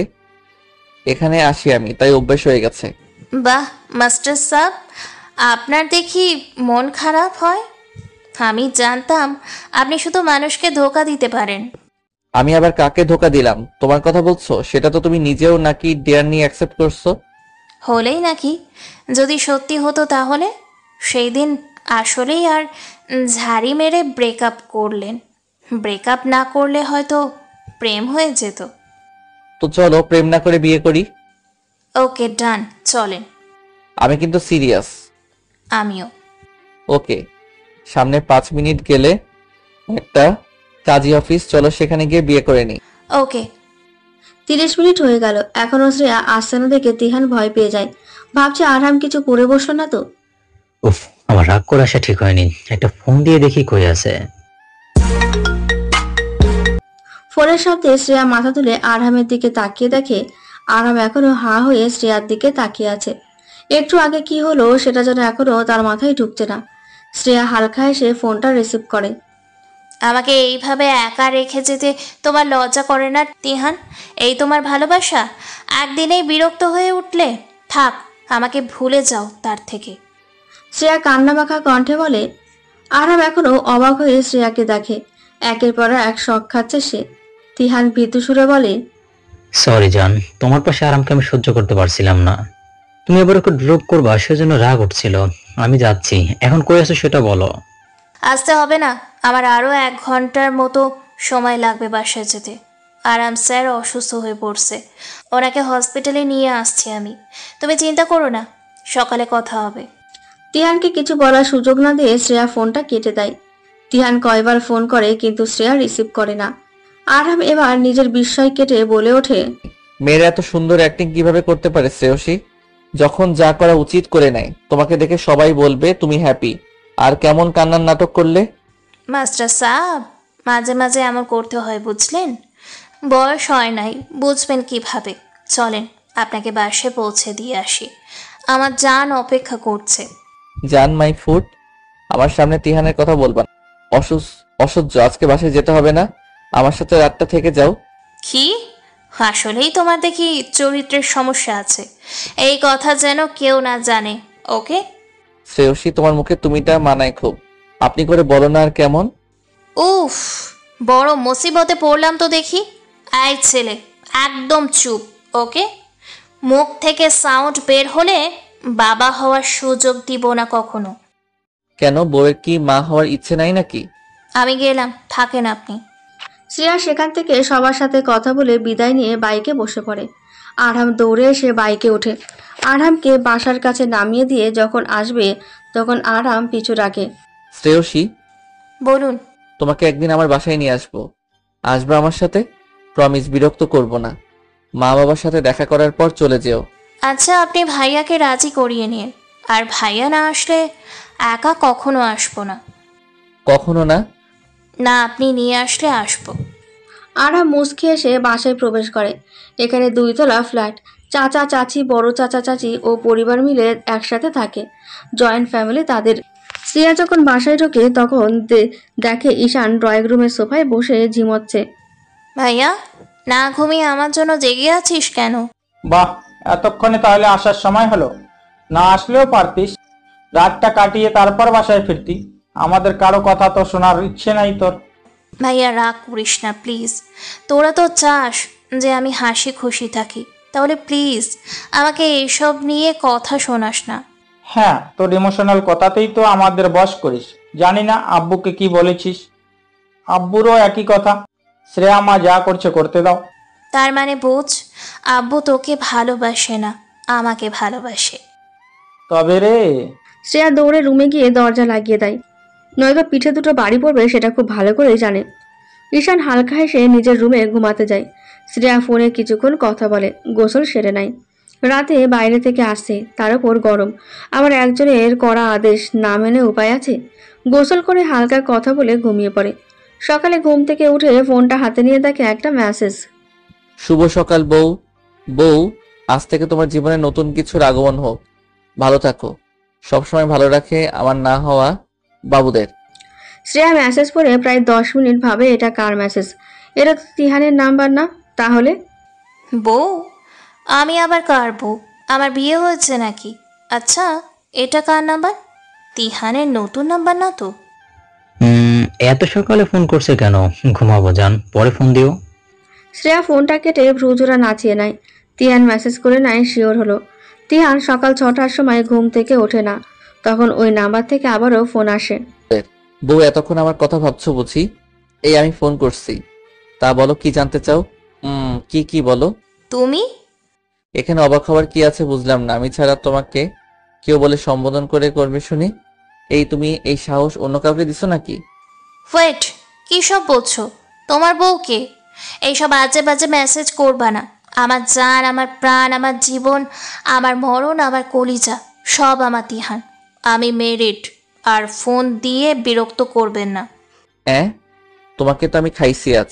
এখানে আসি আমি, তাই অভ্যেস হয়ে গেছে। বাহ মাস্টার সাহেব, আপনার দেখি মন খারাপ হয়। আমি জানতাম আপনি শুধু মানুষকে ধোঁকা দিতে পারেন। আমি আবার কাকে ধোকা দিলাম? তোমার কথা বলছো? সেটা তো তুমি নিজেও নাকি ডেয়ার নিয়ে অ্যাকসেপ্ট করছো। হলেই নাকি? যদি সত্যি হতো তাহলে সেই দিন আসলেই আর ঝাড়ি মেরে ব্রেকআপ করলেন। ব্রেকআপ না করলে হয়তো প্রেম হয়ে যেত। তো চলো প্রেম না করে বিয়ে করি। ওকে ডান, চলেন। আমি কিন্তু সিরিয়াস। আমিও। ওকে, সামনে 5 মিনিট গেলে একটা কাজী অফিস, চলো সেখানে গিয়ে বিয়ে করে নিই। ওকে। 30 মিনিট হয়ে গেল, এখনো শ্রেয়া আসছে না দেখে তিহান ভয় পেয়ে যায়। ভাবছে আরহাম কিছু করে বসলো না তো। উফ, আমার রাগ করে আসা ঠিক হয়নি। একটা ফোন দিয়ে দেখি কই আছে। ফোনের শব্দে শ্রেয়া মাথা তুলে আরহামের দিকে তাকিয়ে দেখে আরহাম এখনো হাঁ হয়ে শ্রেয়ার দিকে তাকিয়ে আছে। একটু আগে কি হলো সেটা যেন এখনো তার মাথায় ঢুকছে না। শ্রেয়া হালকা এসে ফোনটা রিসিভ করে। আমাকে এইভাবে একা রেখে যেতে তোমার লজ্জা করে না তিহান? এই তোমার ভালোবাসা? একদিনেই বিরক্ত হয়ে উঠলে? থাক, আমাকে ভুলে যাও তার থেকে। শ্রেয়া কান্নামাখা কণ্ঠে বলে। আরহাম এখনো অবাক হয়ে শ্রেয়াকে দেখে। একের পর এক শখ খাচ্ছে সে। তিহান ভীতু সুরে বলে, সরি জান, তোমার পাশে আরামকে আমি সহ্য করতে পারছিলাম না। তুমি এবার ওকে ড্রপ করবা সেজন্য রাগ উঠছিল। আমি যাচ্ছি, এখন কই আছো সেটা বলো। আসতে হবে না, আমার আরও 1 ঘন্টার মতো সময় লাগবে বাসায় যেতে। আরাম স্যার অসুস্থ হয়ে পড়ছে, ওনাকে হসপিটালে নিয়ে আসছি আমি। তুমি চিন্তা করো না, সকালে কথা হবে। তিহানকে কিছু বলার সুযোগ না দিয়ে শ্রেয়া ফোনটা কেটে দেয়। তিহান কয়বার ফোন করে কিন্তু শ্রেয়া রিসিভ করে না। আরহাম এবার নিজের বিস্ময় কেটে বলে ওঠে, মেয়েরা এত সুন্দর অ্যাক্টিং কিভাবে করতে পারে শ্রেয়সী? যখন যা করা উচিত করে নেয়, তোমাকে দেখে সবাই বলবে তুমি হ্যাপি। আর কেমন কান্নার নাটক করলে? মাস্টার সাহেব, মাঝে মাঝে এমন করতে হয় বুঝলেন? বয়স হয় নাই, বুঝবেন কিভাবে। চলেন আপনাকে বাসায় পৌঁছে দিয়ে আসি। আমার জান অপেক্ষা করছে। জান মাই ফুড, আমার সামনে তিহানের কথা বলবা না। অসহ্য, আজকে বাসায় যেতে হবে না, আমার সাথে রাতটা থেকে যাও। কি? আসলেই তোমার দেখি চরিত্রের সমস্যা আছে। এই কথা যেন কেউ না জানে, ওকে? শ্রেয়সী, তোমার মুখে তুমিটা মানায় খুব। আপনি করে বলো না আর কেমন? উফ, বড় মুসিবতে পড়লাম তো দেখি। এই ছেলে, একদম চুপ, ওকে? মুখ থেকে সাউন্ড বের হলে বাবা হওয়ার সুযোগ দিব না কখনো। কেন, বউয়ের কি মা হওয়ার ইচ্ছে নাই নাকি? আমি গেলাম, থাকেন আপনি। শ্রেয়া সেখান থেকে সবার সাথে কথা বলে বিদায় নিয়ে বাইকে বসে পড়ে। আরহাম দৌড়ে এসে বাইকে ওঠে। আরহামকে বাসার কাছে নামিয়ে দিয়ে যখন আসবে তখন আরহাম পিছু রাখে। শ্রেয়সী, বলুন। তোমাকে একদিন আমার বাসায় নিয়ে আসবো। আসবে আমার সাথে? প্রমিস, বিরক্ত করব না। মা বাবার সাথে দেখা করার পর চলে যেও। আচ্ছা, আপনি ভাইয়াকে রাজি করিয়ে নিন। আর ভাইয়া না আসলে একা কখনো আসবো না। কখনো না? না, আপনি নিয়ে আসলে আসবো। আরহাম মুচকি এসে বাসায় প্রবেশ করে। এখানে 2 তলা ফ্ল্যাট। চাচা চাচি, বড় চাচা চাচি ও পরিবার মিলে একসাথে থাকে। জয়েন্ট ফ্যামিলি তাদের। শ্রেয়া যখন বাসায় ঢোকে তখন দেখে ঈশান ড্রয়িং রুমের সোফায় বসে ঝিমোচ্ছে। ভাইয়া, না ঘুমিয়ে আমার জন্য জেগে আছিস কেন? বাহ, এতক্ষণে তাহলে আসার সময় হলো। না আসলেও পারতিস, রাতটা কাটিয়ে তারপর বাসায় ফিরতি। আমাদের কারো কথা তো শোনার ইচ্ছে নাই তোর। ভাইয়া, রাগ করিস না প্লিজ। তোরা তো চাস যে আমি হাসি খুশি থাকি, তাহলে প্লিজ আমাকে এইসব নিয়ে কথা শোনাস না। হ্যাঁ, তোর ইমোশনাল কথাতেই তো আমাদের বশ করিস। জানি না আব্বুকে কি বলেছিস। আব্বুরও একই কথা, শ্রেয়া মা যা করছে করতে দাও। তার মানে বোঝ, আব্বু তোকে ভালোবাসে না, আমাকে ভালোবাসে। তবে রে। শ্রেয়া দৌড়ে রুমে গিয়ে দরজা লাগিয়ে দেয়, নয়তো পিঠে দুটো বাড়ি পড়বে সেটা খুব ভালো করেই জানে। ঈশান হালকা হেসে নিজের রুমে ঘুমাতে যায়। শ্রেয়া ফোনে কিছুক্ষণ কথা বলে, গোসল সেরে নেয়। রাতে বাইরে থেকে আসছে, তার উপর গরম, আবার একজনের কড়া আদেশ, না মেনে উপায় আছে। গোসল করে হালকা কথা বলে ঘুমিয়ে পড়ে। সকালে ঘুম থেকে উঠে ফোনটা হাতে নিয়ে দেখে একটা মেসেজ। শুভ সকাল বউ। বউ, আজ থেকে তোমার জীবনে নতুন কিছুর আগমন হোক। ভালো থাকো, সবসময় ভালো রাখে আমার না হওয়া বাবুদের। শ্রেয়া মেসেজ পড়ে প্রায় 10 মিনিট ভাবে এটা কার মেসেজ। এটা তো তিহানের নাম্বার না, তাহলে? বউ? আমি আবার কার বউ? আমার বিয়ে হয়েছে নাকি? আচ্ছা, এটা কার নাম্বার? তিহানের নতুন নাম্বার না তো? এত সকালে ফোন করছে কেন? ঘুমাবো যান, পরে ফোন দিও। শ্রেয়া ফোনটা কেটে ভ্রুজোড়া নাচিয়ে নেয়। তিহান মেসেজ করে নেয়, শিওর হলো। তিহান সকাল 6টার সময় ঘুম থেকে ওঠে না, তখন ওই নাম্বার থেকে আবারও ফোন আসে। বউ, এতক্ষণ আমার কথা ভাবছো বুঝি? এই আমি ফোন করছি। তা বলো, কি জানতে চাও? কি বলো। তুমি? এখানে অবাক হওয়ার কি আছে বুঝলাম না। আমি ছাড়া তোমাকে কেউ বলে সম্বোধন করে করবে শুনি? তুমি এই সাহস অন্য কাউকে দিছো নাকি? ওয়েট, কী সব বলছো? তোমার বউকে? এইসব আজে বাজে মেসেজ করবা না। আমার জান, আমার প্রাণ, আমার জীবন, আমার মরণ, আমার কলিজা, সব আমার তিহান। আমি মেরিড। আর ফোন দিয়ে বিরক্ত করবেন না। তোমাকে তো আমি খাইছি আজ।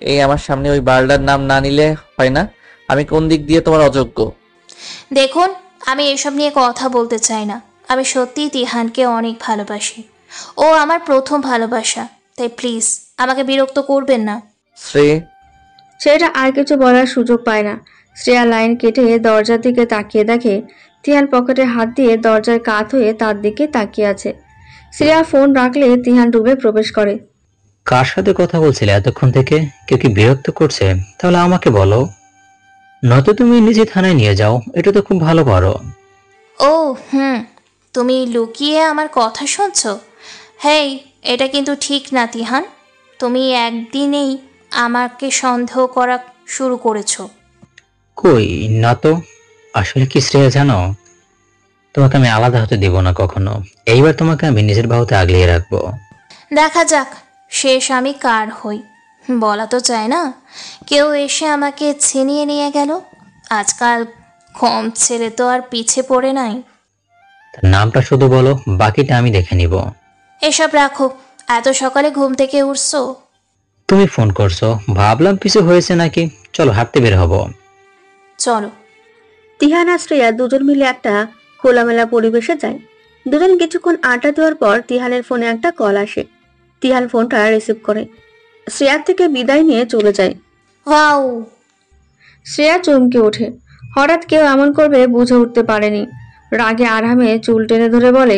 এই আমার সামনে ওই বারলার নাম না নিলে হয় না? আমি কোন দিক দিয়ে তোমার অযোগ্য? দেখুন, আমি এসব নিয়ে কথা বলতে চাই না। আমি সত্যিই তিহানকে অনেক ভালোবাসি। ও আমার প্রথম ভালোবাসা। তাই প্লিজ আমাকে বিরক্ত করবেন না। সেটা আর কিছু বলার সুযোগ পায় না। শ্রেয়া লাইন কেটে দরজার দিকে তাকিয়ে দেখে তিহান পকেটে হাত দিয়ে দরজার কাত হয়ে তার দিকে তাকিয়ে আছে। শ্রেয়া ফোন রাখলে তিহান রুমে প্রবেশ করে। কার সাথে কথা বলছিলে এতক্ষণ থেকে? কেউ কি বিরক্ত করছে? তাহলে আমাকে বলো, নয়তো তুমি নিজে থানায় নিয়ে যাও। এটা তো খুব ভালো পারো। ও তুমি লুকিয়ে আমার কথা শুনছো? হেই, এটা কিন্তু ঠিক না তিহান। তুমি একদিনেই আমাকে সন্দেহ করা শুরু করেছো। কই না তো। আসলে কি শ্রেয়া জানো, তোমাকে আমি আলাদা হতে দেব না কখনো। এইবার তোমাকে আমি নিজের বাহুতে আগলিয়ে রাখবো। দেখা যাক শেষ আমি কার হই। বলা তো চায় না, কেউ এসে আমাকে ছিনিয়ে নিয়ে গেল। আজকাল কম ছেলে তো আর পিছে পড়ে নাই। তার নামটা শুধু বলো, বাকিটা আমি দেখে নিব। এসব রাখো, এত সকালে ঘুম থেকে উঠছো? তুমি ফোন করছো, ভাবলাম কিছু হয়েছে নাকি। চলো হাঁটতে বের হব। চলো, তিহান আর শ্রেয়া দুজন মিলে একটা খোলামেলা পরিবেশে যায়। দুজন কিছুক্ষণ আড্ডা দেওয়ার পর তিহানের ফোনে একটা কল আসে। তিহান ফোনটা রিসিভ করে শ্রেয়ার থেকে বিদায় নিয়ে চলে যায়। ওয়াও, শ্রেয়া চমকে ওঠে। হঠাৎ কেউ এমন করবে বুঝে উঠতে পারেনি। রাগে আরামে চুল টেনে ধরে বলে,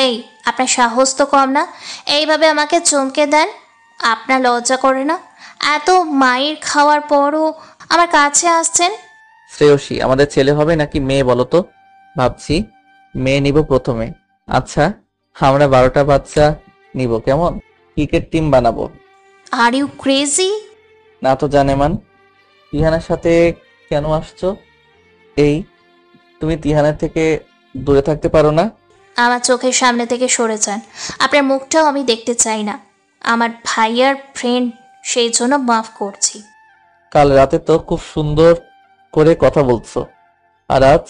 এই আপনার সাহস তো কম না, এইভাবে আমাকে চমকে দেন? আপনার লজ্জা করে না? এত মায়ের খাওয়ার পরও আমার কাছে আসছেন। শ্রেয়সী, আমাদের ছেলে হবে নাকি মেয়ে বলো তো? ভাবছি মেয়ে নিব প্রথমে। আচ্ছা, আমরা 12টা বাচ্চা নিব, কেমন? ক্রিকেট টিম বানাবো। Are you crazy? না তো জানেমান। তিহানের সাথে কেন আসছো? এই, তুমি তিহানের থেকে দূরে থাকতে পারো না? আমার চোখের সামনে থেকে সরে যান। আপনার মুখটাও আমি দেখতে চাই না। আমার ভাইয়ার ফ্রেন্ড, সেই জন্য মাফ করছি। কাল রাতে তো খুব সুন্দর করে কথা বলছো, আর আজ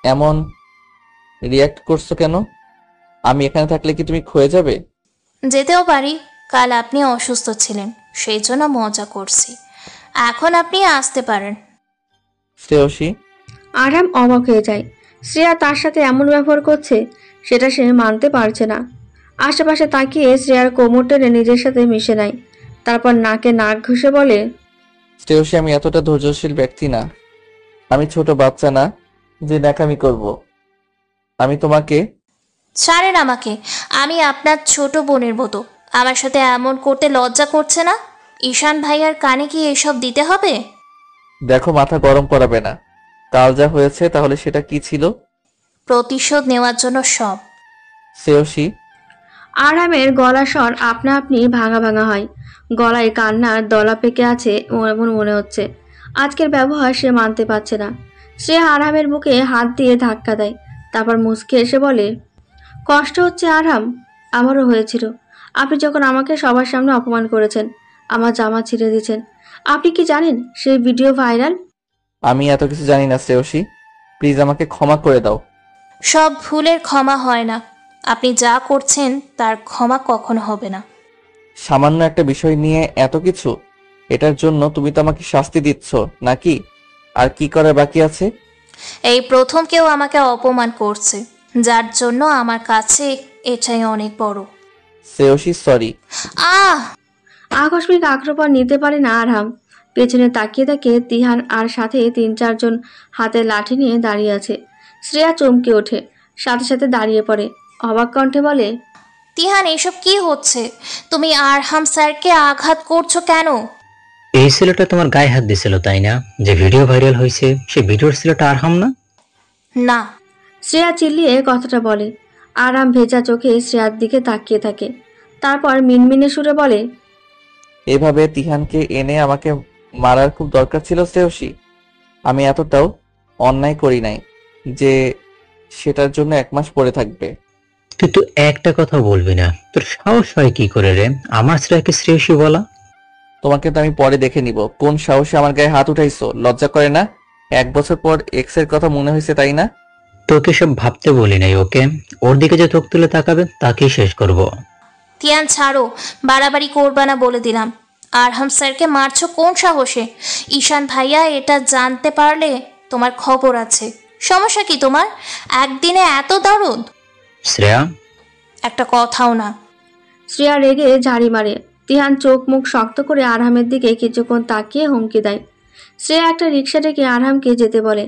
এমন রিয়াক্ট করছো কেন? আমি এখানে থাকলে কি তুমি ক্ষয়ে যাবে? যেতেও পারি। কাল আপনি অসুস্থ ছিলেন, সেই জন্য মজা করছি। এখন আপনি আসতে পারেন। শ্রেয়সী, আরাম অবাক হয়ে যায়। শ্রেয়া তার সাথে এমন ব্যবহার করছে সেটা সে মানতে পারছে না। আশেপাশে তাকিয়ে শ্রেয়ার কোমর টেনে নিজের সাথে মিশে নেয়। তারপর নাকে নাক ঘষে বলে, শ্রেয়সী, আমি এতটা ধৈর্যশীল ব্যক্তি না। আমি ছোট বাচ্চা না যে ন্যাকামি করব। আমি তোমাকে ছাড়েন আমাকে। আমি আপনার ছোট বোনের মতো। আমার সাথে এমন করতে লজ্জা করছে না? ঈশান ভাইয়ার কানে কি এসব দিতে হবে? দেখো, মাথা গরম করাবে না। কাল যা হয়েছে তাহলে সেটা কি ছিল? প্রতিশোধ নেওয়ার জন্য সব। শ্রেয়সী, আরামের গলা স্বর আপনা আপনি ভাঙা ভাঙা হয়। গলায় কান্নার দলা পেকে আছে এমন মনে হচ্ছে। আজকের ব্যবহার সে মানতে পারছে না। সে আরামের বুকে হাত দিয়ে ধাক্কা দেয়। তারপর মুচকে এসে বলে, কষ্ট হচ্ছে আরাম? আমারও হয়েছিল। আপনি যখন আমাকে সবার সামনে অপমান করেছেন, আমার জামা ছিঁড়ে দিয়েছেন। আপনি কি জানেন সেই ভিডিও ভাইরাল? আমি এত কিছু জানি না শ্রেয়সী, প্লিজ আমাকে ক্ষমা করে দাও। সব ভুলের ক্ষমা হয় না। আপনি যা করছেন তার ক্ষমা কখনো হবে না। সামান্য একটা বিষয় নিয়ে এত কিছু? এটার জন্য তুমি তো আমাকে শাস্তি দিচ্ছ নাকি? আর কি করার বাকি আছে? এই প্রথম কেউ আমাকে অপমান করছে, যার জন্য আমার কাছে এটাই অনেক বড়। শ্রেয়সী, সরি। আহ! আকস্মিক আক্রমণ নিতে পারে না আরহাম। পেছনে তাকিয়ে দেখে তিহান আর সাথে 3-4 জন হাতে লাঠি নিয়ে দাঁড়িয়ে আছে। শ্রেয়া চমকে ওঠে, সাথে সাথে দাঁড়িয়ে পড়ে। অবাক কণ্ঠে বলে, তিহান, এসব কি হচ্ছে? তুমি আরহাম স্যারকে আঘাত করছো কেন? এই ছেলেটা তোমার গায়ে হাত দিছিল তাই না? যে ভিডিও ভাইরাল হয়েছে সে ভিডিওর ছেলেটা আরহাম না? না। শ্রেয়া চিল্লিয়ে কথাটা বলে। আরাম ভেজা চোখে শ্রেয়ার দিকে তাকিয়ে থাকে। তারপর মিনমিনে সুরে বলে, এভাবে তিহানকে এনে আমাকে মারার খুব দরকার ছিল শ্রেয়সী। আমি এতটাও অন্যায় করি নাই যে সেটার জন্য 1 মাস পড়ে থাকবে। তুই তো একটা কথা বলবি না? তোর সাহস হয় কি করে রে আমার শ্রেয়াকে শ্রেয়সী বলা? তোমাকে তো আমি পরে দেখে নিব। কোন সাহসে আমার গায়ে হাত উঠাইছো? লজ্জা করে না? 1 বছর পর এক্স এর কথা মনে হয়েছে তাই না? তোকে সব ভাবতে বলি নাই, ওকে? ওর দিকে যে চোখ তুলে তাকাবে তাকেই শেষ করব। তিয়ান, ছাড়ো। বাড়াবাড়ি করবা না বলে দিলাম। আরহাম স্যারকে মারছো কোন সাহসে? ঈশান ভাইয়া এটা জানতে পারলে তোমার খবর আছে। সমস্যা কি তোমার? একদিনে এত দরদ? শ্রেয়া, একটা কথাও না। শ্রেয়া রেগে ঝাড়ি মারে। তিহান চোখ মুখ শক্ত করে আরহামের দিকে কিছুক্ষণ তাকিয়ে হুমকি দেয়। শ্রেয়া একটা রিক্সা ডেকে আরহামকে যেতে বলে।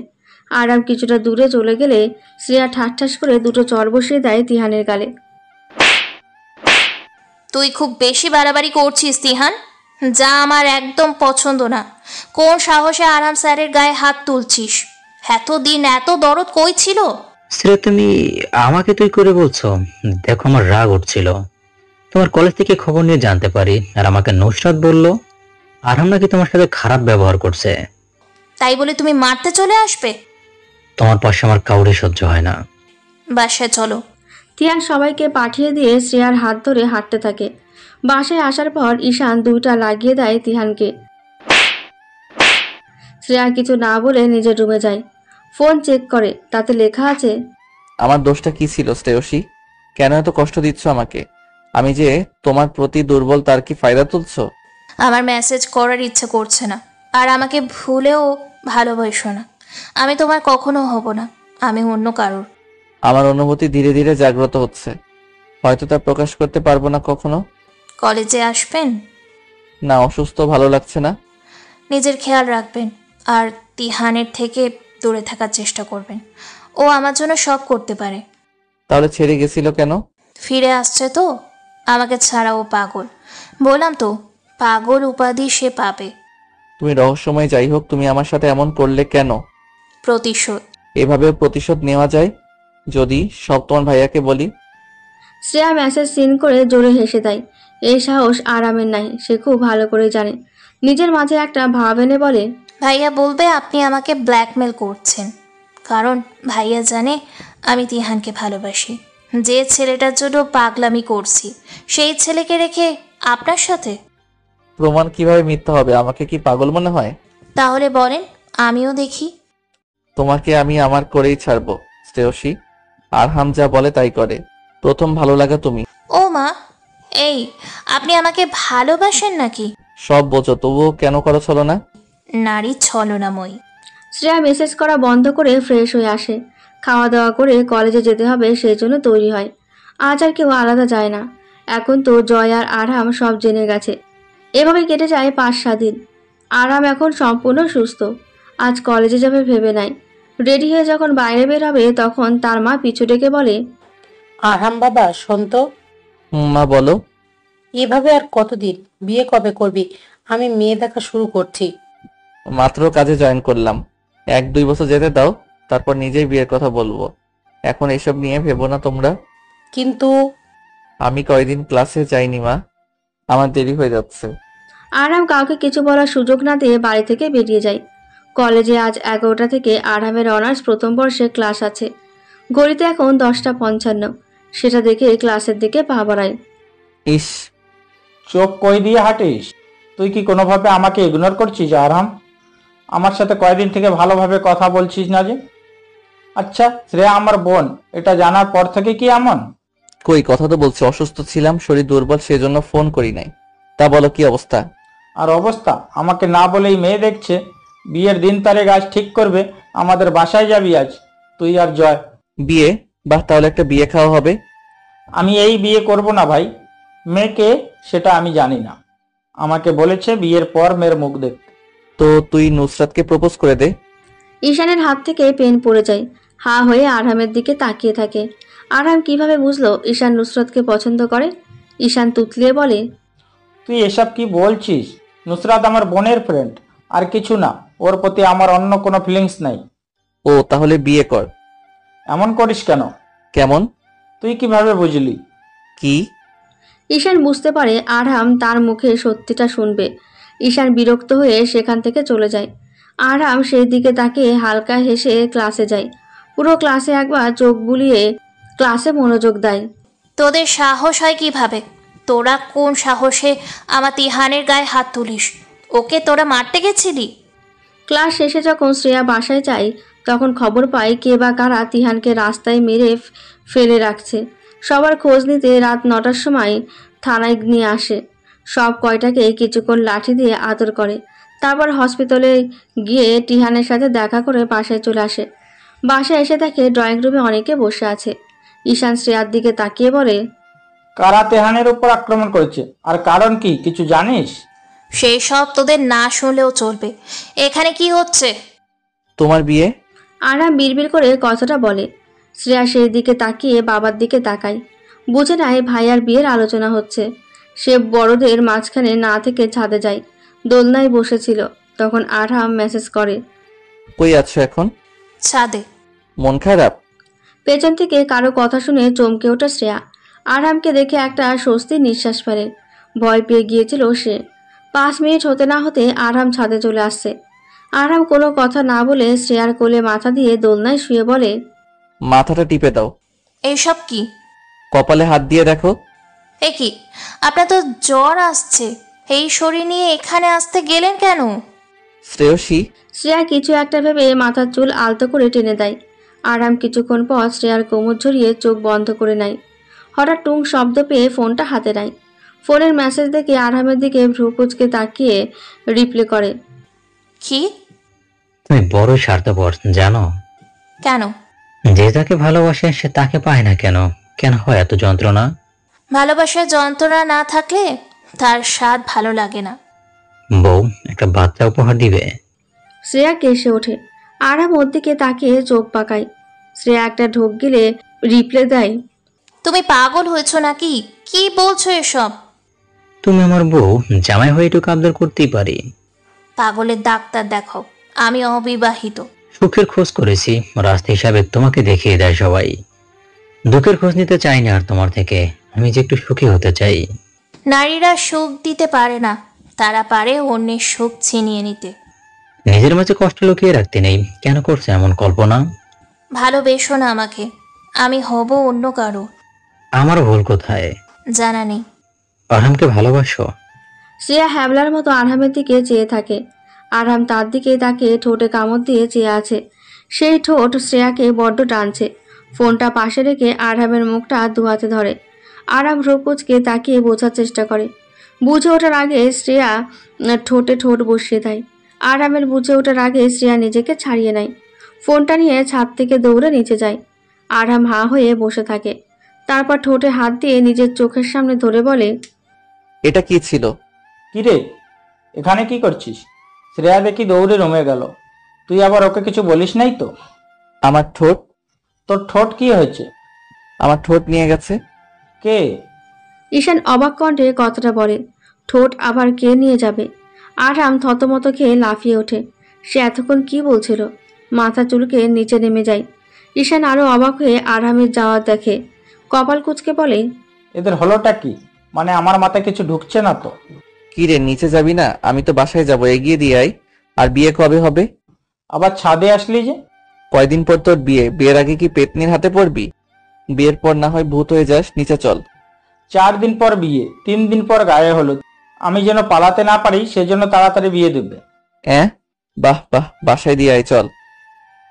আরহাম কিছুটা দূরে চলে গেলে শ্রেয়া ঠাস করে 2টো চড় বসিয়ে দেয় তিহানের গালে। তুই খুব বেশি বাড়াবাড়ি করছিস তিহান, যা আমার একদম পছন্দ না। কোন সাহসে আরহাম স্যারের গায়ে হাত তুলছিস? এতদিন এত দরদ কই ছিল? শ্রেয়া, তুমি আমাকে তুই করে বলছো? দেখো, আমার রাগ উঠছিল। তোমার কলেজ থেকে খবর নিয়ে জানতে পারি, আর আমাকে নুসরাত বলল আরহাম নাকি তোমার সাথে খারাপ ব্যবহার করছে। তাই বলে তুমি মারতে চলে আসবে? তোমার পাশে আমার কাউরে সহ্য হয় না। বাসায় চলো। তিহান সবাইকে পাঠিয়ে দিয়ে শ্রেয়ার হাত ধরে হাঁটতে থাকে। বাসায় আসার পর ঈশান 2টা লাগিয়ে দেয় তিহানকে। শ্রেয়া কিছু না বলে নিজের রুমে যায়। ফোন চেক করে, তাতে লেখা আছে, আমার দোষটা কি ছিল শ্রেয়সী? কেন এত কষ্ট দিচ্ছ আমাকে? আমি যে তোমার প্রতি দুর্বল তার কি ফায়দা তুলছো? আমার মেসেজ করার ইচ্ছে করছে না, আর আমাকে ভুলেও ভালোবাসো না। আমি তোমার কখনো হব না, আমি অন্য কারোর। আমার অনুভূতি ধীরে ধীরে জাগ্রত হচ্ছে, হয়তো তা প্রকাশ করতে পারবো না কখনো। কলেজে আসবেন? না, অসুস্থ, ভালো লাগছে না। নিজের খেয়াল রাখবেন, আর তিহানের থেকে দূরে থাকার চেষ্টা করবেন। ও আমার জন্য সব করতে পারে। তাহলে ছেড়ে গেছিল কেন? ফিরে আসছে তো, আমাকে ছাড়া ও পাগল। বললাম তো, পাগল উপাধি সে পাবে। তুমি রহস্যময়, যাই হোক, তুমি আমার সাথে এমন করলে কেন? প্রতিশোধ। এভাবেও প্রতিশোধ নেওয়া যায়? যদি সব তোমার ভাইয়াকে বলি? শ্রেয়া মেসেজ সিন করে জোরে হেসে দেয়। এই সাহস আরামের নাই, সে খুব ভালো করে জানে। নিজের মাঝে একটা ভাব এনে বলে, ভাইয়া বলবে আপনি আমাকে ব্ল্যাকমেল করছেন, কারণ ভাইয়া জানে আমি তিহানকে ভালোবাসি। যে ছেলেটার জন্য পাগলামি করছি, সেই ছেলেকে রেখে আপনার সাথে। প্রমাণ কিভাবে মিথ্যা হবে? আমাকে কি পাগল মনে হয়? তাহলে বলেন, আমিও দেখি। তোমাকে আমি আমার করেই ছাড়বো শ্রেয়সী। আর হামজা বলে তাই করে। প্রথম ভালো লাগা তুমি। ও মা, এই আপনি আমাকে ভালোবাসেন নাকি? সব বোঝো, তবুও কেন করো ছলো না? নারী ছলনাময়ী। শ্রেয়া মেসেজ করা বন্ধ করে ফ্রেশ হয়ে আসে। খাওয়া দাওয়া করে কলেজে যেতে হবে সেই জন্য তৈরি হয়। আজ আর কেউ আলাদা যায় না। এখন তো জয় আর আরাম সব জেনে গেছে। এভাবে কেটে যায় 5-7 দিন। আরাম এখন সম্পূর্ণ সুস্থ। আজ কলেজে যাবে ভেবে নাই। রেডি হয়ে যখন বাইরে বের হবে তখন তার মা পিছু ডেকে বলে, আরহাম বাবা, শোন তো, মা বলো। এভাবে আর কতদিন? বিয়ে কবে করবি? আমি মেয়ে দেখা শুরু করছি। মাত্র কাজে জয়েন করলাম, 1-2 বছর যেতে দাও, তারপর নিজেই বিয়ের কথা বলবো। এখন এসব নিয়ে ভেবো না তোমরা। কিন্তু আমি কয়দিন ক্লাসে যাইনি মা, আমার দেরি হয়ে যাচ্ছে। আরাম কাউকে কিছু বলার সুযোগ না দিয়ে বাড়ি থেকে বেরিয়ে যায়। কলেজে আজ 11টা থেকে আরামের অনার্স প্রথম বর্ষে ক্লাস আছে। ঘড়িতে এখন 10:55। সেটা দেখে ক্লাসের দিকে পা বাড়ায়। ইস, চোখ কই দিয়ে হাঁটিস? তুই কি কোনোভাবে আমাকে ইগনোর করছিস আরহাম? আমার সাথে কয়দিন থেকে ভালোভাবে কথা বলছিস না যে? আচ্ছা, শ্রেয়া আমার বোন, এটা জানার পর থেকে কি এমন? কই, কথা তো বলছি, অসুস্থ ছিলাম, শরীর দুর্বল, সেজন্য ফোন করি নাই। তা বলো, কি অবস্থা? আর অবস্থা আমাকে না বলেই মেয়ে দেখছে। বিয়ের দিন তারিখ আজ ঠিক করবে, আমাদের বাসায় যাবি আজ তুই আর জয়। বিয়ে? বাহ, তাহলে একটা বিয়ে খাওয়া হবে। আমি এই বিয়ে করব না ভাই। মেয়েকে সেটা আমি জানি না। আমাকে বলেছে বিয়ের পর মেয়ের মুখ দেখতে। তো তুই নুসরাতকে প্রপোজ করে দে। ঈশানের হাত থেকে পেন পড়ে যায়। হা হয়ে আরহামের দিকে তাকিয়ে থাকে। আরহাম কিভাবে বুঝলো ঈশান নুসরাতকে পছন্দ করে? ঈশান তুতলিয়ে বলে, তুই এসব কি বলছিস? নুসরাত আমার বোনের ফ্রেন্ড, আর কিছু না। ওর প্রতি আমার অন্য কোনো ফিলিংস নাই। ও, তাহলে বিয়ে কর। এমন করিস কেন? কেমন? তুই কিভাবে বুঝলি? কি? ঈশান বুঝতে পারে আরহাম তার মুখে সত্যিটা শুনবে। ঈশান বিরক্ত হয়ে সেখান থেকে চলে যায়। আরহাম সেই দিকে তাকিয়ে হালকা হেসে ক্লাসে যায়। পুরো ক্লাসে একবার চোখ বুলিয়ে ক্লাসে মনোযোগ দেয়। তোদের সাহস হয় কিভাবে? তোরা কোন সাহসে আমার তিহানের গায়ে হাত তুলিস? ওকে তোরা মারতে গেছিলি? ক্লাস শেষে যখন শ্রেয়া বাসায় যায় তখন খবর পায় কে বা কারা তিহানকে রাস্তায় মেরে ফেলে রাখছে। সবার খোঁজ নিতে রাত 9টার সময় থানায় নিয়ে আসে। সব কয়টাকে কিছুক্ষণ লাঠি দিয়ে আদর করে। তারপর হসপিটালে গিয়ে তিহানের সাথে দেখা করে বাসায় চলে আসে। বাসায় এসে দেখে ড্রয়িং রুমে অনেকে বসে আছে। ঈশান শ্রেয়ার দিকে তাকিয়ে বলে, কারা তেহানের উপর আক্রমণ করেছে আর কারণ কি কিছু জানিস? সেই সব তোদের না শুনলেও চলবে। এখানে কি হচ্ছে? তোমার বিয়ে? আরাম বিড়বিড় করে কথাটা বলে। শ্রেয়া সেই দিকে তাকিয়ে বাবার দিকে তাকায়। বুঝে নেয় ভাইয়ার বিয়ের আলোচনা হচ্ছে। সে বড়দের মাঝখানে না থেকে ছাদে যায়। দোলনায় বসেছিল তখন আরাম মেসেজ করে, কই আছো এখন? ছাদে। মন খারাপ? পেছন থেকে কারো কথা শুনে চমকে ওঠে শ্রেয়া। আরামকে দেখে একটা স্বস্তির নিঃশ্বাস ফেলে। ভয় পেয়ে গিয়েছিল সে। 5 মিনিট হতে না হতে আরাম ছাদে চলে আসছে। আরাম কোনো কথা না বলে শ্রেয়ার কোলে মাথা দিয়ে দোলনায় শুয়ে বলে, মাথাটা টিপে দাও। এইসব কি? কপালে হাত দিয়ে দেখো। এ কি, আপনার তো জ্বর আসছে, এই শরীর নিয়ে এখানে আসতে গেলেন কেন? শ্রেয়সী? শ্রেয়া কিছু একটা ভেবে মাথার চুল আলতো করে টেনে দেয়। আরাম কিছুক্ষণ পর শ্রেয়ার কোমর ঝরিয়ে চোখ বন্ধ করে নেয়। হঠাৎ টুং শব্দ পেয়ে ফোনটা হাতে নেয়। ফোনের মেসেজ দেখে আরামের দিকে ভ্রু কুঁচকে তাকিয়ে রিপ্লে করে, কি? তুমি বড় স্বার্থপর জানো। কেন? যে তাকে ভালোবাসে সে তাকে পায় না কেন? কেন হয় এত যন্ত্রণা? ভালোবাসার যন্ত্রণা না থাকলে তার স্বাদ ভালো লাগে না। বউ একটা বাচ্চা উপহার দিবে? শ্রেয়া কেসে ওঠে। আরাম ওর দিকে তাকিয়ে চোখ পাকায়। শ্রেয়া একটা ঢোক গিলে রিপ্লে দেয়, তুমি পাগল হয়েছো নাকি? কি বলছো এসব? তুমি আমার বউ, জামাই হয়ে একটু আবদার করতেই পারি। পাগলের ডাক্তার দেখাও, আমি অবিবাহিত। সুখের খোঁজ করেছি, রাস্তা হিসাবে তোমাকে দেখিয়ে দেয় সবাই। দুঃখের খোঁজ নিতে চাই না আর তোমার থেকে। আমি যে একটু সুখী হতে চাই। নারীরা সুখ দিতে পারে না, তারা পারে অন্যের সুখ ছিনিয়ে নিতে। নিজের মাঝে কষ্ট লুকিয়ে রাখতে নেই, কেন করছে এমন কল্পনা? ভালোবেসো না আমাকে, আমি হব অন্য কারো। আমার ভুল কোথায়? জানা নেই। আরহামকে ভালোবাসো? শ্রেয়া হ্যাবলার মতো আরহামের দিকে চেয়ে থাকে। আরহাম তার দিকে তাকে ঠোঁটে কামড় দিয়ে চেয়ে আছে। সেই ঠোঁট শ্রেয়াকে বড্ড টানছে। ফোনটা পাশে রেখে আরহামের মুখটা দুহাতে ধরে। আরহাম রোকুচকে তাকিয়ে বোঝার চেষ্টা করে। বুঝে ওঠার আগে শ্রেয়া ঠোঁটে ঠোঁট বসিয়ে দেয়। আরহামের বুঝে ওঠার আগে শ্রেয়া নিজেকে ছাড়িয়ে নেয়। ফোনটা নিয়ে ছাদ থেকে দৌড়ে নিচে যায়। আরহাম হাঁ হয়ে বসে থাকে। তারপর ঠোঁটে হাত দিয়ে নিজের চোখের সামনে ধরে বলে, এটা কি ছিল? কি রে, এখানে কি করছিস? শ্রেয়া দেখি দৌড়ে রুমে গেল। তুই আবার ওকে কিছু বলিস নাই তো? আমার ঠোঁট? তোর ঠোঁট কি হয়েছে? আমার ঠোঁট নিয়ে গেছে। কে? ঈশান অবাক কণ্ঠে কথাটা বলে। ঠোঁট আবার কে নিয়ে যাবে? আরহাম থতমত খেয়ে লাফিয়ে ওঠে। সে এতক্ষণ কি বলছিল? মাথা চুলকে নিচে নেমে যায়। ঈশান আরো অবাক হয়ে আরহামের যাওয়া দেখে। কপাল কুঁচকে বলে, এদের হলোটা কি? মানে আমার মাথায় কিছু ঢুকছে না তো। কি রে, নিচে যাবি না? আমি তো বাসায় যাব, এগিয়ে দিয়ে আয়। আর বিয়ে কবে হবে? আবার ছাদে আসলি যে? কয়দিন পর তোর বিয়ে? বিয়ের আগে কি পেতনির হাতে পড়বি? বিয়ের পর না হয় ভূত হয়ে যাস, নিচে চল। 4 দিন পর বিয়ে, 3 দিন পর গায়ে হলুদ। আমি যেন পালাতে না পারি সেজন্য তাড়াতাড়ি বিয়ে দেবে। বাহ বাহ, বাসায় দিয়ে আয়, চল।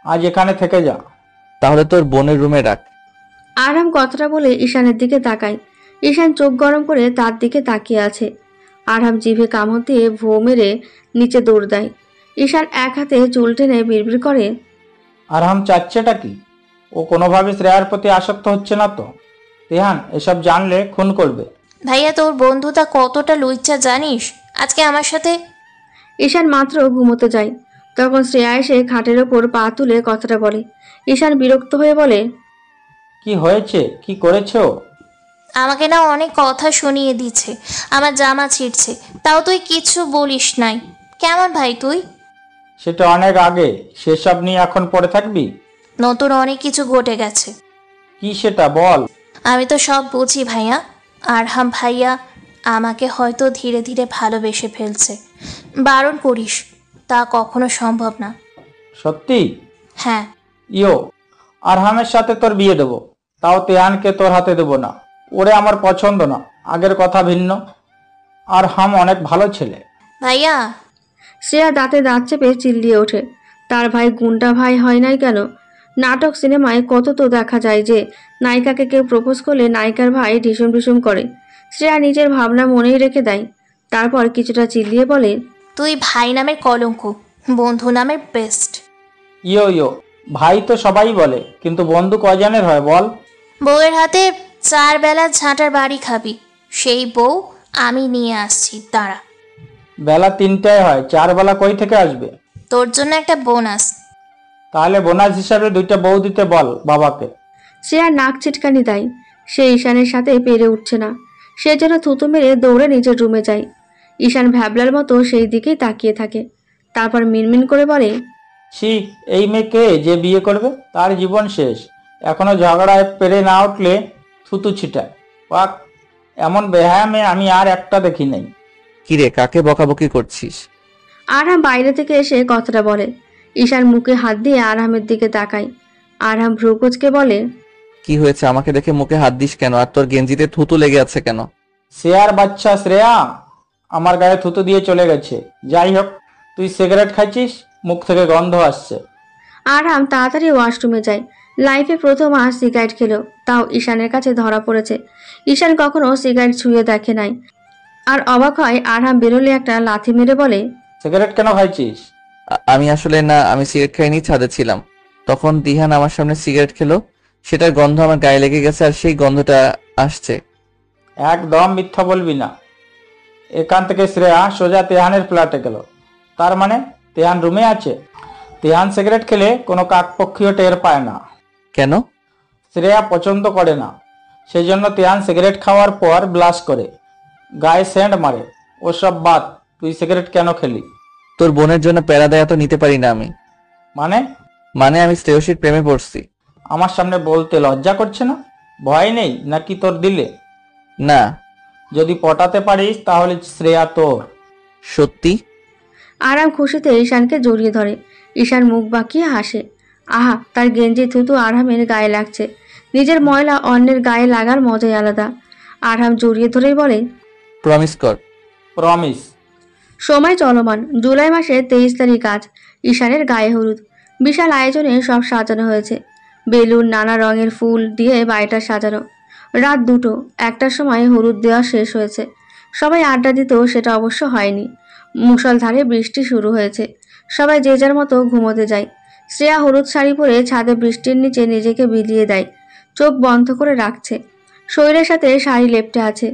আজ এখানে থেকে যা। তাহলে তোর বোনের রুমে রাখ। আরহাম কথাটা বলে ঈশানের দিকে তাকায়। ঈশান চোখ গরম করে তার দিকে তাকিয়ে আছে। আরহাম জিভে কামড় দিয়ে ভো মেরে নিচে দৌড় দেয়। ঈশান এক হাতে চুল টেনে বিড়বিড় করে, আরহাম চাচ্ছেটা কি? ও কোনোভাবে শ্রেয়ার প্রতি আসক্ত হচ্ছে না তো? রেহান এসব জানলে খুন করবে। ভাইয়া, তোর বন্ধুটা কতটা লুচ্চা জানিস? আজকে আমার সাথে। ঈশান মাত্র ঘুমোতে যায়, তখন শ্রেয়া এসে খাটের ওপর পা তুলে কথাটা বলে। ঈশান বিরক্ত হয়ে বলে, কি হয়েছে? কি করেছে ও? আমাকে না অনেক কথা শুনিয়ে দিচ্ছে, আমার জামা ছিঁড়ছে, তাও তুই কিছু বলিস নাই। কেমন ভাই তুই? সেটা অনেক আগে, সেসব নিয়ে এখন পড়ে থাকবি? নতুন অনেক কিছু ঘটে গেছে। কি সেটা বল। আমি তো সব বুঝি ভাইয়া। আরহাম ভাইয়া আমাকে হয়তো ধীরে ধীরে ভালোবেসে ফেলছে। বারণ করিস, তা কখনো সম্ভব না। সত্যি? হ্যাঁ। ইয়ো, আরহামের সাথে তোর বিয়ে দেবো, তাও তেহানকে তোর হাতে দেবো না। ওরে আমার পছন্দ না, আগের কথা ভিন্ন। আরহাম অনেক ভালো ছেলে। ভাইয়া। শ্রেয়া দাঁতে দাঁত চেপে চিল্লিয়ে ওঠে। তার ভাই গুন্ডা ভাই হয় নাই কেন? নাটক সিনেমায় কত তো দেখা যায় যে নায়িকাকে কেউ প্রপোজ করলে নায়িকার ভাই ঢিসুম ঢিসুম করে। শ্রেয়া নিজের ভাবনা মনেই রেখে দেয়। তারপর কিছুটা চিল্লিয়ে বলে, তুই ভাই নামের কলঙ্ক, বন্ধু নামের বেস্ট। ইয়ো ইয়ো, ভাই তো সবাই বলে, কিন্তু বন্ধু কজনের হয় বল? বউয়ের হাতে 4 বেলা ঝাঁটার বাড়ি খাবি, সেই বউ আমি নিয়ে আসছি, দাঁড়া। বেলা 3টায় হয়, 4 বেলা কই থেকে আসবে? তোর জন্য একটা বোনাস। তাহলে বোনাস হিসাবে 2টা বউ দিতে বল বাবাকে। শ্রেয়া নাক ছিটকানি দেয়। সে ঈশানের সাথে পেরে উঠছে না। সে যেন থুতু মেরে দৌড়ে নিজের রুমে যায়। ঈশান ভ্যাবলার মতো সেই দিকেই তাকিয়ে থাকে। তারপর মিনমিন করে বলে, ছি, এই মেয়েকে যে বিয়ে করবে তার জীবন শেষ। এখনো ঝগড়ায় পেরে না উঠলে থুতু ছিটায়। পাক, এমন বেহায়া মেয়ে আমি আর একটা দেখি নাই। কিরে, কাকে বকাবকি করছিস? আরহাম বাইরে থেকে এসে কথাটা বলে। ঈশান মুখে হাত দিয়ে আরহামের দিকে তাকায়। আরহাম ভ্রুকুচকে বলে, কি হয়েছে? আমাকে দেখে মুখে হাত দিস কেন? আর তোর গেঞ্জিতে থুতু লেগে আছে কেন? শ্রেয়ার বাচ্চা শ্রেয়া আমার গায়ে থুতু দিয়ে চলে গেছে। যাই হোক, তুই সিগারেট খাইছিস, মুখ থেকে গন্ধ আসছে। আরহাম তাড়াতাড়ি ওয়াশরুমে যায়। লাইফে প্রথম আজ সিগারেট খেলো, তাও ঈশানের কাছে ধরা পড়েছে। ঈশান কখনো সিগারেট ছুঁয়ে দেখে নাই। আর অবাক হয় আরহাম বেরোলে একটা লাথি মেরে বলে, সিগারেট কেন খাইছিস? আমি আসলে না, আমি সিগারেট খাইনি, ছাদে ছিলাম। তখন তিহান আমার সামনে সিগারেট খেলো, সেটার গন্ধ আমার গায়ে লেগে গেছে আর সেই গন্ধটা আসছে। একদম মিথ্যা বলবি না। এখান থেকে শ্রেয়া সোজা তেহানের ফ্ল্যাটে গেল, তার মানে তেহান রুমে আছে। তেহান সিগারেট খেলে কোনো কাকপক্ষীয় টের পায় না। কেন? শ্রেয়া পছন্দ করে না, সেই জন্য তেহান সিগারেট খাওয়ার পর ব্লাশ করে, গায়ে সেন্ট মারে। ওসব বাদ, তুই সিগারেট কেন খেলি? তোর বোনের জন্য প্যারাদায়া তো নিতে পারি না আমি। মানে আমি শ্রেয়সীর প্রেমে পড়ছি। আমার সামনে বলতে লজ্জা করছে না? ভয় নেই নাকি তোর দিলে? না। যদি পটাতে পারিস তাহলে শ্রেয়া তোর। সত্যি? আরাম খুশিতে ঈশানকে জড়িয়ে ধরে। ঈশান মুখ বাঁকিয়ে হাসে। আহা, তার গেঞ্জি থুতু আরহামের গায়ে লাগছে। নিজের ময়লা অন্যের গায়ে লাগার মজাই আলাদা। আরহাম জড়িয়ে ধরেই বলে, প্রমিস কর। প্রমিস। সময় চলমান। জুলাই মাসের 23 তারিখ আজ। ঈশানের গায়ে হলুদ। বিশাল আয়োজনে সব সাজানো হয়েছে। বেলুন, নানা রঙের ফুল দিয়ে বাড়িটা সাজানো। রাত 2টো, 1টার সময় হলুদ দেওয়া শেষ হয়েছে। সবাই আড্ডা দিত, সেটা অবশ্য হয়নি। মুষলধারে বৃষ্টি শুরু হয়েছে। সবাই যে যার মতো ঘুমোতে যায়। শ্রেয়া হলুদ শাড়ি পরে ছাদে বৃষ্টির নিচে নিজেকে বিলিয়ে দেয়। চোখ বন্ধ করে রাখছে। শরীরের সাথে শাড়ি লেপটে আছে।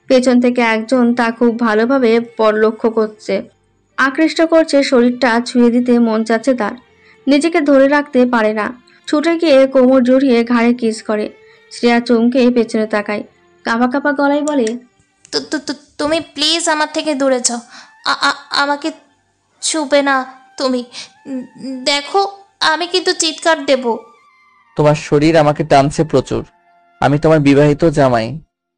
পেছন থেকে একজন তা খুব ভালোভাবে লক্ষ্য করছে। আকৃষ্ট করছে, শরীরটা ছুঁয়ে দিতে মন চাচ্ছে তার। নিজেকে ধরে রাখতে পারে না। ছুটে গিয়ে কোমর জড়িয়ে ঘাড়ে কিস করে। শ্রেয়া চমকে পেছনে তাকায়। কাঁপা কাঁপা গলায় বলে, তুমি প্লিজ আমার থেকে দূরে যাও। আমাকে ছুবে না তুমি। দেখো, আমি কিন্তু চিৎকার দেব। তোমার শরীর আমাকে টানছে প্রচুর। আমি তোমার বিবাহিত জামাই।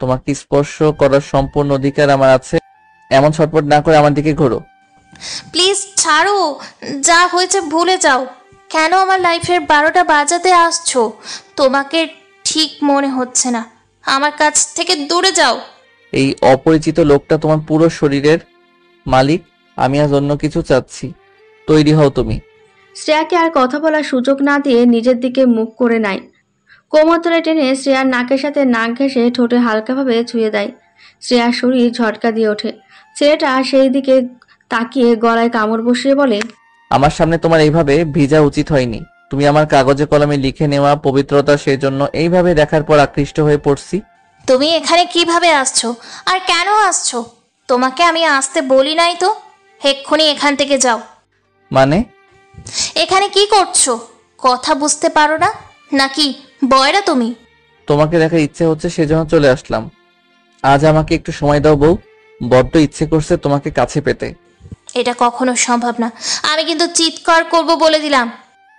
তোমাকে স্পর্শ করার সম্পূর্ণ অধিকার আমার আছে। এমন ছটপট না করে আমার দিকে ঘোরো। প্লিজ ছাড়ো, যা হয়েছে ভুলে যাও। কেন আমার লাইফের 12টা বাজাতে আসছো? তোমাকে ঠিক মনে হচ্ছে না। আমার কাছ থেকে দূরে যাও। এই অপরিচিত লোকটা তোমার পুরো শরীরের মালিক। আমি আজ অন্য কিছু চাচ্ছি। তৈরি হও তুমি। শ্রেয়াকে আর কথা বলার সুযোগ না দিয়ে নিজের দিকে মুখ করে নেয়। কোমর ধরে টেনে শ্রেয়ার নাকের সাথে নাক ঘেঁষে ঠোঁটে হালকাভাবে ছুঁয়ে দেয়। শ্রেয়ার শরীর ঝটকা দিয়ে ওঠে। ছেলেটা সেই দিকে তাকিয়ে গলায় কামড় বসিয়ে বলে, আমার সামনে তোমার এইভাবে ভিজা উচিত হয়নি। তুমি আমার কাগজে কলমে লিখে নেওয়া পবিত্রতা, সেই জন্য এইভাবে দেখার পর আকৃষ্ট হয়ে পড়ছি। তুমি এখানে কিভাবে আসছো আর কেন আসছো? তোমাকে আমি আসতে বলি নাই তো। এক্ষুনি এখান থেকে যাও। মানে? এখানে কি করছো? কথা বুঝতে পারো না নাকি বয়রা তুমি? তোমাকে দেখার ইচ্ছে হচ্ছে, সেজন্য চলে আসলাম। আজ আমাকে একটু সময় দাও বউ। বড্ড ইচ্ছে করছে তোমাকে কাছে পেতে। এটা কখনো সম্ভব না। আমি কিন্তু চিৎকার করব বলে দিলাম।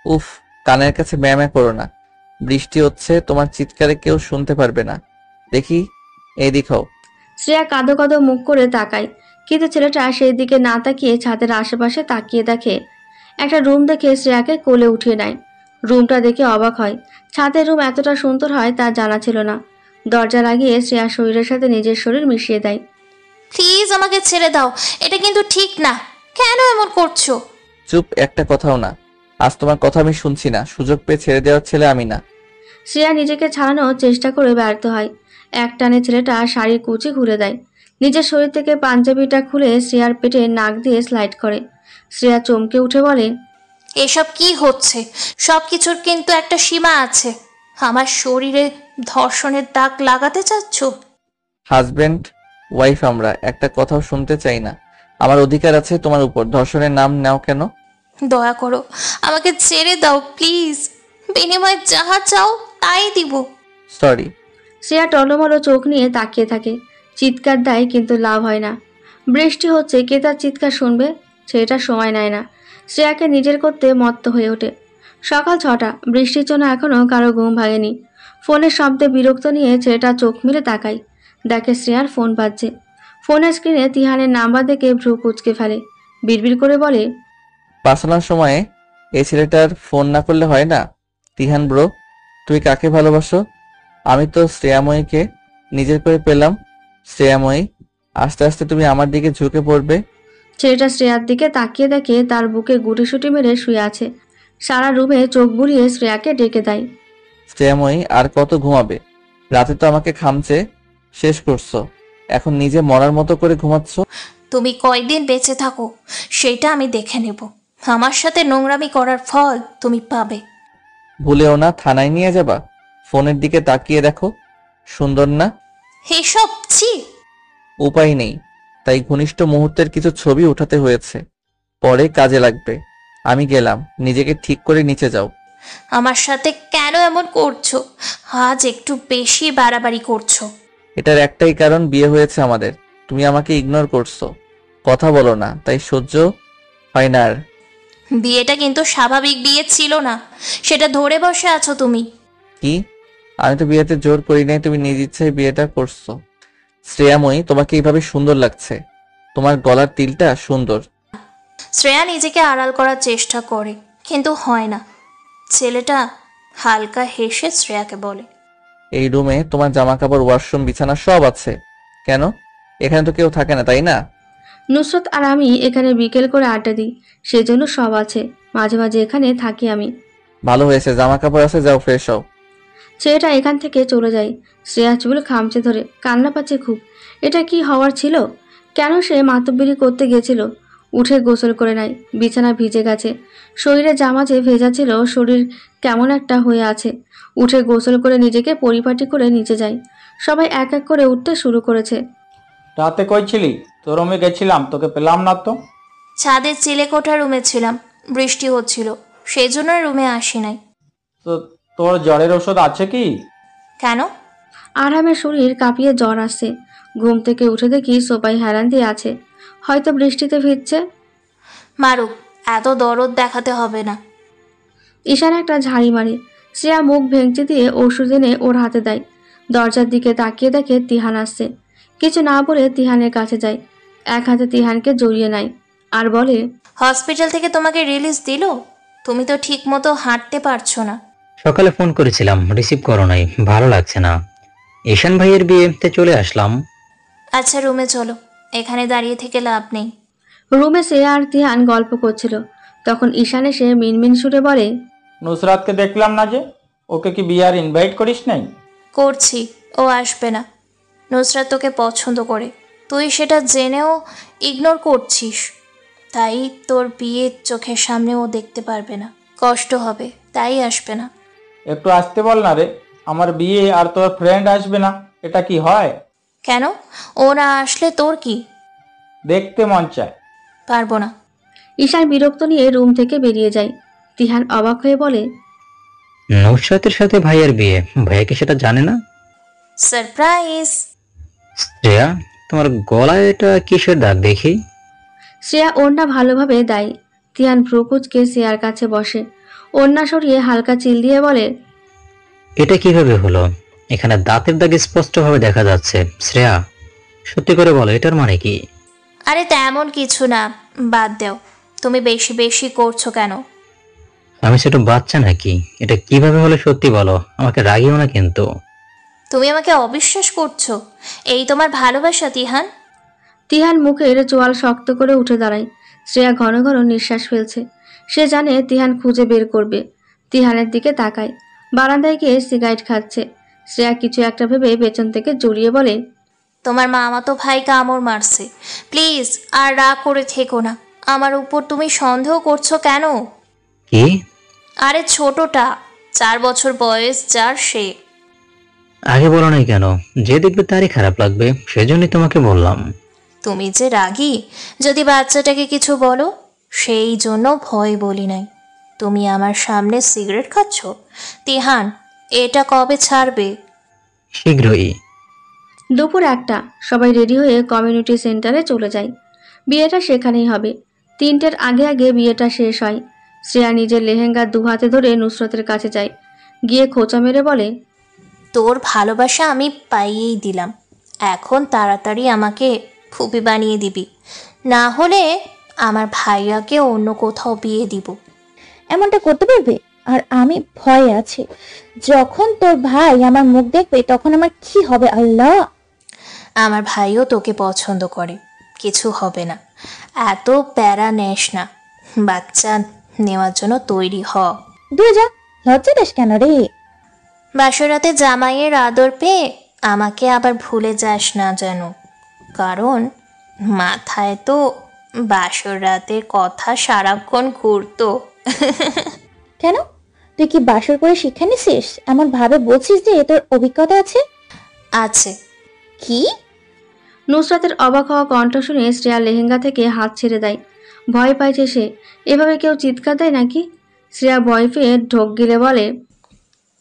উফ, কানের কাছে ম্যামে করো না। বৃষ্টি হচ্ছে, তোমার চিৎকারে কেউ শুনতে পারবে না। দেখি, এইদিক হও। শ্রেয়া কাঁদো কাঁদো মুখ করে তাকায়, কিন্তু ছেলেটা সেই দিকে না তাকিয়ে ছাদের আশেপাশে তাকিয়ে দেখে। একটা রুম দেখে শ্রেয়াকে কোলে উঠিয়ে নেয়। রুমটা দেখে অবাক হয়। ছাদের রুম এতটা সুন্দর হয় তা জানা ছিল না। দরজা লাগিয়ে শ্রেয়ার শরীরের সাথে নিজের শরীর মিশিয়ে দেয়। প্লিজ আমাকে ছেড়ে দাও। এটা কিন্তু ঠিক না। কেন এমন করছো? চুপ, একটা কথাও না। আজ তোমার কথা আমি শুনছি না। সুযোগ পেয়ে ছেড়ে দেওয়ার ছেলে আমি না। শ্রেয়া নিজেকে ছাড়ানোর চেষ্টা করে ব্যর্থ হয়। একটানে ছেলেটা শাড়ির কুচি খুলে দেয়। নিজের শরীর থেকে পাঞ্জাবিটা খুলে শ্রেয়ার পেটে নাক দিয়ে স্লাইড করে। শ্রেয়া চমকে উঠে বলে, এসব কি হচ্ছে? সব কিছুর কিন্তু একটা সীমা আছে। আমার শরীরে ধর্ষণের দাগ লাগাতে চাচ্ছ? হাজবেন্ড ওয়াইফ আমরা, একটা কথাও শুনতে চাই না। আমার অধিকার আছে তোমার উপর। ধর্ষণের নাম নাও কেন? দয়া করো, আমাকে ছেড়ে দাও প্লিজ। বিনিময়ে যাহা চাও তাই দিব। সরি। শ্রেয়া টলমলো চোখ নিয়ে তাকিয়ে থাকে। চিৎকার দেয়, কিন্তু লাভ হয় না। বৃষ্টি হচ্ছে, কে তার চিৎকার শুনবে? ছেলেটা সময় নেয় না। শ্রেয়াকে নিজের করতে মত্ত হয়ে ওঠে। সকাল 6টা, বৃষ্টির জন্য এখনো কারো ঘুম ভাঙেনি। ফোনের শব্দে বিরক্ত নিয়ে ছেলেটা চোখ মেলে তাকায়। দেখে শ্রেয়ার ফোন বাজছে। ফোনের স্ক্রিনে তিহানের নাম্বার দেখে ভ্রু কুঁচকে ফেলে। বিড়বিড় করে বলে, পাসানোর সময়ে এই ছেলেটার ফোন না করলে হয় না? তিহান ব্রো, তুই কাকে ভালোবাসো? আমি তো শ্রেয়াময়ীকে নিজের করে পেলাম। শ্রেয়াময়ী, আস্তে আস্তে তুমি আমার দিকে ঝুঁকে পড়বে। ছেলেটা শ্রেয়ার দিকে তাকিয়ে দেখে তার বুকে গুটিসুটি মেরে শুয়ে আছে। সারা রুমে চোখ বুলিয়ে শ্রেয়াকে ডেকে দেয়। শ্রেয়াময়ী, আর কত ঘুমাবে? রাতে তো আমাকে খামচে শেষ করছো, এখন নিজে মরার মতো করে ঘুমাচ্ছ। তুমি কয়দিন বেঁচে থাকো সেটা আমি দেখে নেব। আমার সাথে নোংরামি করার ফল তুমি পাবে। ভুলেও না থানায় নিয়ে যাবা। ফোনের দিকে তাকিয়ে দেখো, সুন্দর না? এসব ছি। উপায় নেই, তাই ঘনিষ্ঠ মুহূর্তের কিছু ছবি উঠাতে হয়েছে, পরে কাজে লাগবে। আমি গেলাম, নিজেকে ঠিক করে নিচে যাও। আমার সাথে কেন এমন করছো? আজ একটু বেশি বাড়াবাড়ি করছো। এটার একটাই কারণ, বিয়ে হয়েছে আমাদের। তুমি আমাকে ইগনোর করছো, কথা বলো না, তাই সহ্য হয় না আর। বিয়েটা কিন্তু স্বাভাবিক বিয়ে ছিল না, সেটা ধরে বসে আছো তুমি। কি? আমি তো বিয়েতে জোর করি নাই, তুমি নিজ ইচ্ছায় বিয়েটা করছো। শ্রেয়াময়ী, তোমাকে এইভাবে সুন্দর লাগছে, তোমার গলার তিলটা সুন্দর। শ্রেয়া নিজেকে আড়াল করার চেষ্টা করে, কিন্তু হয় না। ছেলেটা হালকা হেসে শ্রেয়াকে বলে, এই রুমে তোমার জামা কাপড়, ওয়াশরুম, বিছানা সব আছে। কেন? এখানে তো কেউ থাকে না, তাই না? নুসরত আর আমি এখানে বিকেল করে আড্ডা দিই, সেজন্য সব আছে। মাঝে মাঝে এখানে থাকি আমি। ভালো হয়েছে, জামা কাপড় আছে, যাও ফ্রেশ হও। ছেলেটা এখান থেকে চলে যায়। শ্রেয়া চুল খামচে ধরে কান্না পাচ্ছে খুব। এটা কি হওয়ার ছিল? কেন সে মাতব্বরি করতে গেছিল? উঠে গোসল করে নেয়। বিছানা ভিজে গেছে, শরীরে জামা যে ভেজা ছিল, শরীর কেমন একটা হয়ে আছে। উঠে গোসল করে নিজেকে পরিপাটি করে নিচে যায়। সবাই এক এক করে উঠতে শুরু করেছে। রাতে কই ছিলি? তোর রুমে গেছিলাম, তোকে পেলাম না তো। ছাদের চিলেকোঠা রুমে ছিলাম, বৃষ্টি হচ্ছিল, সেই জন্য রুমে আসি নাই। তো তোর জ্বরের ওষুধ আছে কি? কেন? আরামের শরীর কাঁপিয়ে জ্বর আসছে। ঘুম থেকে উঠে দেখি সোফায় হেলান দিয়ে আছে, হয়তো বৃষ্টিতে ভিজছে। মারুক, এত দরদ দেখাতে হবে না। ঈশান একটা ঝাড়ি মারে। শ্রেয়া মুখ ভেঙচি দিয়ে ওষুধ এনে ওর হাতে দেয়। দরজার দিকে তাকিয়ে দেখে তিহান আসছে। কিছু না বলে তিহানের কাছে যায়, এক হাতে তিহানকে জড়িয়ে নেয় আর বলে, হসপিটাল থেকে তোমাকে রিলিজ দিল? তুমি তো ঠিক মতো হাঁটতে পারছো না। সকালে ফোন করেছিলাম, রিসিভ করো নাই, ভালো লাগছে না। ঈশান ভাইয়ের বিয়েতে চলে আসলাম। আচ্ছা রুমে চলো, এখানে দাঁড়িয়ে থেকে লাভ নেই। রুমে শ্রেয়া আর তিহান গল্প করছিল। তখন ঈশান এসে মিনমিন সুরে বলে, নুসরাতকে দেখলাম না যে, ওকে কি বিয়ার ইনভাইট করিস নাই? করছি, ও আসবে না। নুসরাত তোকে পছন্দ করে, তুই সেটা জেনেও ইগনোর করছিস। তাই তোর বিয়ে চোখের সামনে ও দেখতে পারবে না, কষ্ট হবে, তাই আসবে না। একটু আসতে বল না রে, আমার বিয়ে আর তোর ফ্রেন্ড আসবে না, এটা কি হয়? কেন? ও না আসলে তোর কি? দেখতে মন চায়। পারবো না। ঈশান বিরক্ত নিয়ে রুম থেকে বেরিয়ে যায়। তিহান অবাক হয়ে বলে, নুসরাতের সাথে ভাইয়ের বিয়ে, ভাইয়া কি সেটা জানে না? সারপ্রাইজ। শ্রেয়া, তোমার গলায় এটা কিসের দাগ দেখি? শ্রেয়া ওড়না ভালোভাবে দেয়। তিহান ভ্রুকুচকে শ্রেয়ার কাছে বসে, ওড়না সরিয়ে হালকা চিল দিয়ে বলে, এটা কিভাবে হলো? এখানে দাঁতের দাগ স্পষ্টভাবে দেখা যাচ্ছে। শ্রেয়া, সত্যি করে বলো, এটার মানে কি? আরে তেমন কিছু না, বাদ দাও। তুমি বেশি বেশি করছো কেন? আমি ছোট বাচ্চা নাকি? এটা কিভাবে হলো সত্যি বলো, আমাকে রাগিও না কিন্তু। তুমি আমাকে অবিশ্বাস করছো? এই তোমার ভালোবাসা তিহান? তিহান মুখের চোয়াল শক্ত করে উঠে দাঁড়ায়। শ্রেয়া ঘন ঘন নিঃশ্বাস ফেলছে। সে জানে তিহান খুঁজে বের করবে। তিহানের দিকে তাকায়, বারান্দায় গিয়ে সিগারেট খাচ্ছে। শ্রেয়া কিছু একটা ভেবে পেছন থেকে জড়িয়ে বলে, তোমার মামাতো ভাই কামড় মারছে, প্লিজ আর রাগ করে থেকো না। আমার উপর তুমি সন্দেহ করছো কেন? কি? আরে ছোটটা, 4 বছর বয়স যার, সে। আগে বলো নাই কেন? যে দেখবে তারই খারাপ লাগবে, সেজন্যই তোমাকে বললাম। তুমি যে রাগী, যদি বাচ্চাটাকে কিছু বলো, সেই জন্য ভয় বলি নাই। তুমি আমার সামনে সিগারেট খাচ্ছ? তিহান, এটা কবে ছাড়বে? শীঘ্রই। দুপুর 1টা, সবাই রেডি হয়ে কমিউনিটি সেন্টারে চলে যায়। বিয়েটা সেখানেই হবে। 3টের আগে আগে বিয়েটা শেষ হয়। শ্রেয়া নিজের লেহেঙ্গা দুহাতে ধরে নুসরতের কাছে যায়, গিয়ে খোঁচা মেরে বলে, তোর ভালোবাসা আমি পাইয়েই দিলাম, এখন তাড়াতাড়ি আমাকে ফুপি বানিয়ে দিবি, না হলে আমার ভাইয়াকে অন্য কোথাও বিয়ে দিব। এমনটা করতে পারবে? আর আমি ভয়ে আছি, যখন তোর ভাই আমার মুখ দেখবে তখন আমার কি হবে আল্লাহ। আমার ভাইও তোকে পছন্দ করে, কিছু হবে না, এত প্যারা নেস না, বাচ্চা নেওয়ার জন্য তৈরি হ। দূরে যা, লজ্জা দেশ কেন রে? বাসরাতে জামাইয়ের আদর পেয়ে আমাকে আবার ভুলে যাস না যেন, কারণ মাথায় তো বাসর রাতের কথা সারাক্ষণ ঘুরতো। কেন, তুই কি বাসর করে শিক্ষা নিছিস? এমন ভাবে বলছিস যে তোর অভিজ্ঞতা আছে। আছে। কি? নুসরাতের অবাক হওয়া কণ্ঠ শুনে শ্রেয়া লেহেঙ্গা থেকে হাত ছেড়ে দেয়। ভয় পাইছে সে। এভাবে কেউ চিৎকার দেয় নাকি? শ্রেয়া ভয় পেয়ে ঢোক গিলে বলে,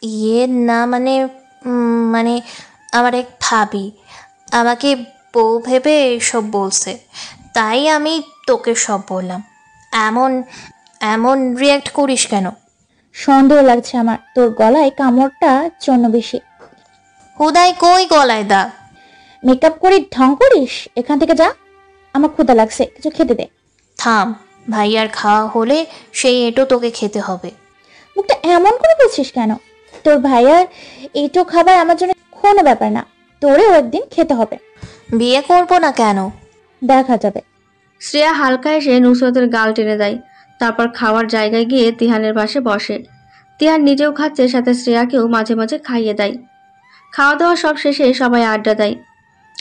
ইয়ে না, মানে মানে আমার এক ভাবি আমাকে বউ ভেবে এসব বলছে, তাই আমি তোকে সব বললাম। এমন এমন রিয়াক্ট করিস কেন? সন্দেহ লাগছে আমার, তোর গলায় কামড়টা জন্য বেশি। হুদাই কই গলায় দা? মেকআপ করে ঢং করিস, এখান থেকে যা। আমার ক্ষুধা লাগছে, কিছু খেতে দে। থাম, ভাইয়ার খাওয়া হলে সেই এঁটো তোকে খেতে হবে। মুখটা এমন করে বলছিস কেন? তোর ভাইয়ার এইটো খাবার আমার জন্য কোনো ব্যাপার না, তোরেও একদিন খেতে হবে। বিয়ে করবো না কেন? দেখা যাবে। শ্রেয়া হালকা এসে নুসরাতের গাল টেনে দেয়। তারপর খাওয়ার জায়গায় গিয়ে তিহানের পাশে বসে। তিহান নিজেও খাচ্ছে, সাথে শ্রেয়াকেও মাঝে মাঝে খাইয়ে দেয়। খাওয়া দাওয়া সব শেষে সবাই আড্ডা দেয়।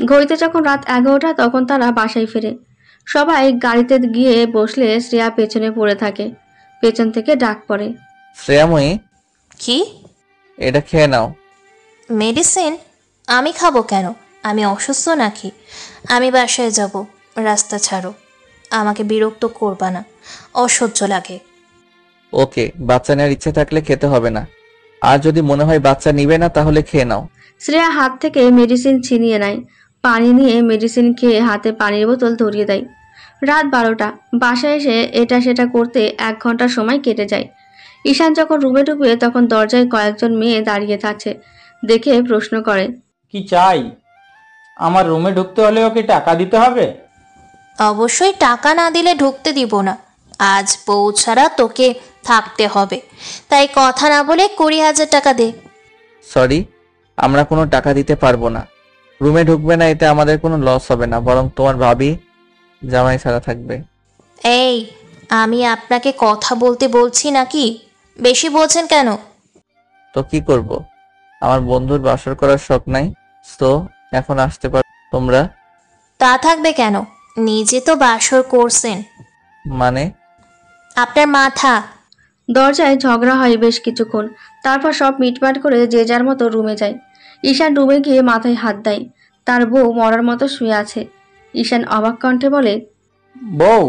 ঘড়িতে যখন রাত 11টা তখন তারা বাসায় ফেরে। সবাই গাড়িতে গিয়ে বসলে শ্রেয়া পেছনে পড়ে থাকে। পেছন থেকে ডাক পড়ে, শ্রেয়াময়ী, কি? এটা খেয়ে নাও। মেডিসিন? আমি খাবো কেন? আমি অসুস্থ নাকি? আমি বাসায় যাব, রাস্তা ছাড়ো। আমাকে বিরক্ত করবা না, অসহ্য লাগে। ওকে, বাচ্চা নেওয়ার ইচ্ছে থাকলে খেতে হবে না, আর যদি মনে হয় বাচ্চা নিবে না তাহলে খেয়ে নাও। শ্রেয়া হাত থেকে মেডিসিন ছিনিয়ে নেয়। পানি নিয়ে মেডিসিন খেয়ে হাতে পানির বোতল ধরিয়ে দেয়। রাত 12টা। বাসায় এসে এটা সেটা করতে 1 ঘন্টা সময় কেটে যায়। ঈশান যখন রুমে ঢুকবে তখন দরজায় কয়েকজন মেয়ে দাঁড়িয়ে থাকছে দেখে প্রশ্ন করে, কি চাই? আমার রুমে ঢুকতে হলে ওকে টাকা দিতে হবে? অবশ্যই টাকা না দিলে ঢুকতে দিব না। আজ বউ ছাড়া তোকে থাকতে হবে, তাই কথা না বলে 20,000 টাকা দে। সরি, আমরা কোনো টাকা দিতে পারবো না। রুমে ঢুকবে না, এতে আমাদের কোনো লস হবে না, বরং তোমার ভাবি জামাই ছাড়া থাকবে। এই, আমি আপনাকে কথা বলতে বলছি নাকি? বেশি বলছেন কেন? তো কি করব? আমার বন্ধুর বাসর করার শখ নাই, তো এখন আসতে পার তোমরা। তা থাকবে কেন? নিজে তো বাসর করছেন। মানে? আপনার মাথা। দরজায় ঝগড়া হয় বেশ কিছুক্ষণ। তারপর সব মিটমাট করে যে যার মতো রুমে যায়। ঈশান রুমে গিয়ে মাথায় হাত দেয়। তার বউ মরার মতো শুয়ে আছে। ঈশান অবাক কণ্ঠে বলে, বউ?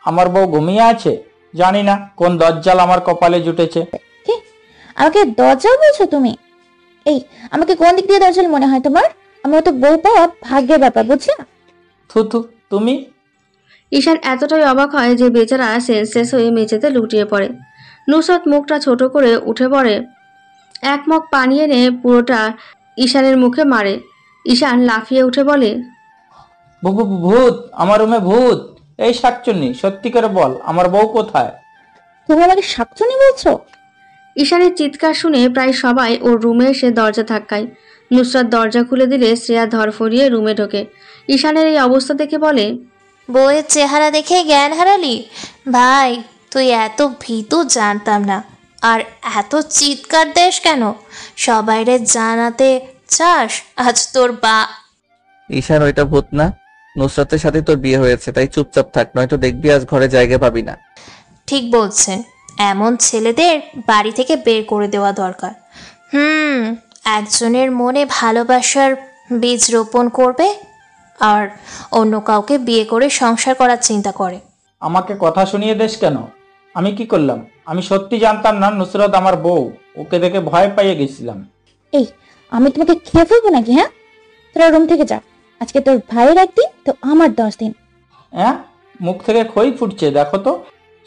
আমার বউ ঘুমিয়ে আছে? জানি না কোন দজ্জাল আমার কপালে জুটেছে। কি? আমাকে দরজাল বলছো তুমি? এই, আমাকে কোন দিক দিয়ে দরজাল মনে হয় তোমার? আমার তো বউ পাওয়া ভাগ্যের ব্যাপার, বুঝলা? থু থু, তুমি? ঈশান এতটাই অবাক হয় যে বেচারা সেন্সলেস হয়ে মেঝেতে লুটিয়ে পড়ে। নুসরাত মুখটা ছোট করে উঠে পড়ে। 1 মগ পানি এনে পুরোটা ঈশানের মুখে মারে। ঈশান লাফিয়ে উঠে বলে, ভূত! আমার রুমে ভূত! এই শাকচুন্নি, সত্যি করে বল, আমার বউ কোথায়? তুমি আমাকে শাকচুনি বলছো? ঈশানের চিৎকার শুনে প্রায় সবাই ওর রুমে এসে দরজা ধাক্কায়। নুসরাত দরজা খুলে দিলে শ্রেয়া ধরফরিয়ে রুমে ঢোকে। ঈশানের এই অবস্থা দেখে বলে, বউয়ের চেহারা দেখে জ্ঞান হারালি? ভাই, তুই এত ভীতু জানতাম না। আর এত চিৎকার দেশ কেন? সবাইরে জানাতে চাস আজ তোর ঈশান, ওইটা ভূত না, নুসরাতের সাথে তোর বিয়ে হয়েছে, তাই চুপচাপ থাক, নয়তো দেখবি আজ ঘরে জায়গা পাবি না। ঠিক বলছেন, এমন ছেলেদের বাড়ি থেকে বের করে দেওয়া দরকার। একজনের মনে ভালোবাসার বীজ রোপণ করবে আর অন্য কাউকে বিয়ে করে সংসার করার চিন্তা করে। আমাকে কথা শুনিয়ে দেশ কেন? আমি কি করলাম? আমি সত্যি জানতাম না নুসরত আমার বউ। ওকে দেখে ভয় পাইয়ে গেছিলাম। এই, আমি তোমাকে খেয়ে ফেলবো নাকি? হ্যাঁ, তোরা রুম থেকে যা। আজকে তোর ভাইয়ের 1 দিন তো আমার 10 দিন। হ্যাঁ, মুখ থেকে খই ফুটছে, দেখো তো।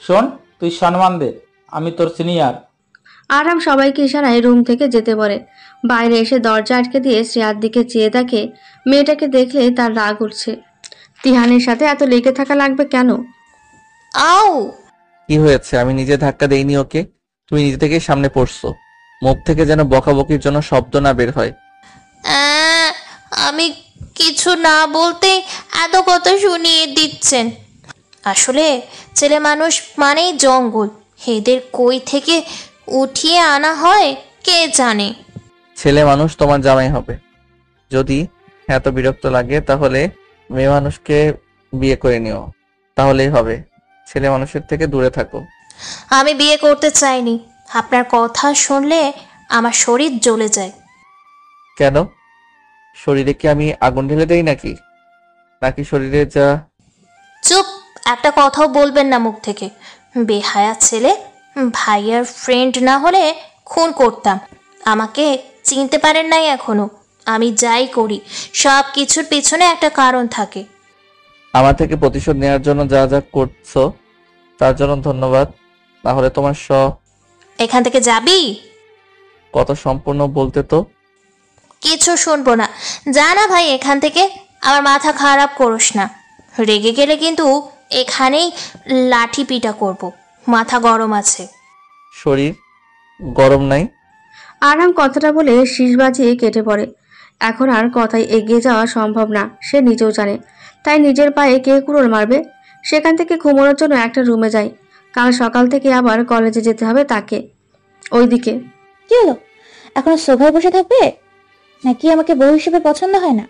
শোন, তুই সম্মান দে, আমি তোর সিনিয়র। আরাম সবাইকে ইশারায় রুম থেকে যেতে বলে। বাইরে এসে দরজা আটকে দিয়ে শ্রেয়ার দিকে চেয়ে দেখে মেয়েটাকে দেখলে তার রাগ উঠছে। তিহানের সাথে এত লেগে থাকা লাগবে কেন? আউ! কি হয়েছে? আমি নিজে ধাক্কা দেইনি ওকে, তুমি নিজে থেকে সামনে পড়ছো। মুখ থেকে যেন বকাবকির জন্য শব্দ না বের হয়। আমি কিছু না বলতে এত কথা শুনিয়ে দিচ্ছেন। আসলে ছেলে মানুষ মানেই জঙ্গল, এদের কই থেকে উঠিয়ে আনা হয় কে জানে। ছেলে মানুষ তোমার জামাই হবে। যদি এত বিরক্ত লাগে তাহলে মেয়ে মানুষকে বিয়ে করে নিও। তাহলেই হবে। ছেলে মানুষের থেকে দূরে থাকো। আমি বিয়ে করতে চাইনি। আপনার কথা শুনলে আমার শরীর জ্বলে যায়। কেন? শরীরে কি আমি আগুন ঢেলে দেই নাকি? নাকি শরীরে যা... চুপ, একটা কথাও বলবেন না মুখ থেকে। বেহায়া ছেলে। ভাইয়ার ফ্রেন্ড না হলে খুন করতাম। আমাকে চিনতে পারেন নাই এখনো। আমি যাই করি সব কিছুর পিছনে একটা কারণ থাকে। আমার থেকে প্রতিশোধ নেওয়ার জন্য যা যা করছো তার জন্য ধন্যবাদ। না হলে তোমার এখান থেকে যাবি? কত সম্পূর্ণ বলতে তো। কিছু শুনবো না। যা না ভাই এখান থেকে। আমার মাথা খারাপ করিস না। রেগে গেলে কিন্তু এখানেই লাঠি পিটা করব। মাথা গরম আছে। শরীর গরম নাই? আরহাম কথাটা বলে শীষ বাজিয়ে কেটে পড়ে। এখন আর কথায় এগিয়ে যাওয়া সম্ভব না, সে নিজেও জানে। তাই নিজের পায়ে কে কুড়োল মারবে। সেখান থেকে ঘুমানোর জন্য একটা রুমে যায়। কাল সকাল থেকে আবার কলেজে যেতে হবে তাকে। ওইদিকে কি হলো, এখন সোফায় বসে থাকবে নাকি আমাকে বউ হিসেবে পছন্দ হয় না?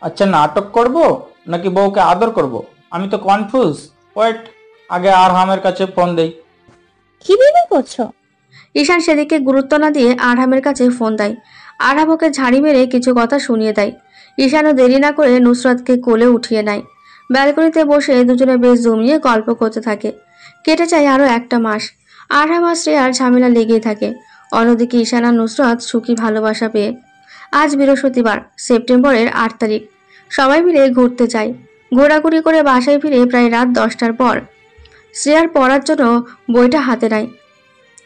আচ্ছা, নাটক করব নাকি বউকে আদর করব? আমি তো কনফিউজ। ওয়েট, আগে আরহামের কাছে ফোন দেই। কি বিড়বিড় করছো? ঈশান সেদিকে গুরুত্ব না দিয়ে আরহামের কাছে ফোন দেয়। আরহাম ওকে ঝাড়ি মেরে কিছু কথা শুনিয়ে দেয়। ঈশানও দেরি না করে নুসরাতকে কোলে উঠিয়ে নেয়। ব্যালকনিতে বসে দুজনে বেশ জমিয়ে গল্প করতে থাকে। কেটে যায় আরো একটা মাস। আরহাম আর শ্রেয়ার ঝামেলা লেগেই থাকে। অন্যদিকে ঈশান আর নুসরাত সুখী ভালোবাসা পেয়ে। আজ বৃহস্পতিবার, সেপ্টেম্বরের 8 তারিখ। সবাই মিলে ঘুরতে যায়। ঘোরাঘুরি করে বাসায় ফিরে প্রায় রাত 10টার পর শ্রেয়ার পড়ার জন্য বইটা হাতে নেয়।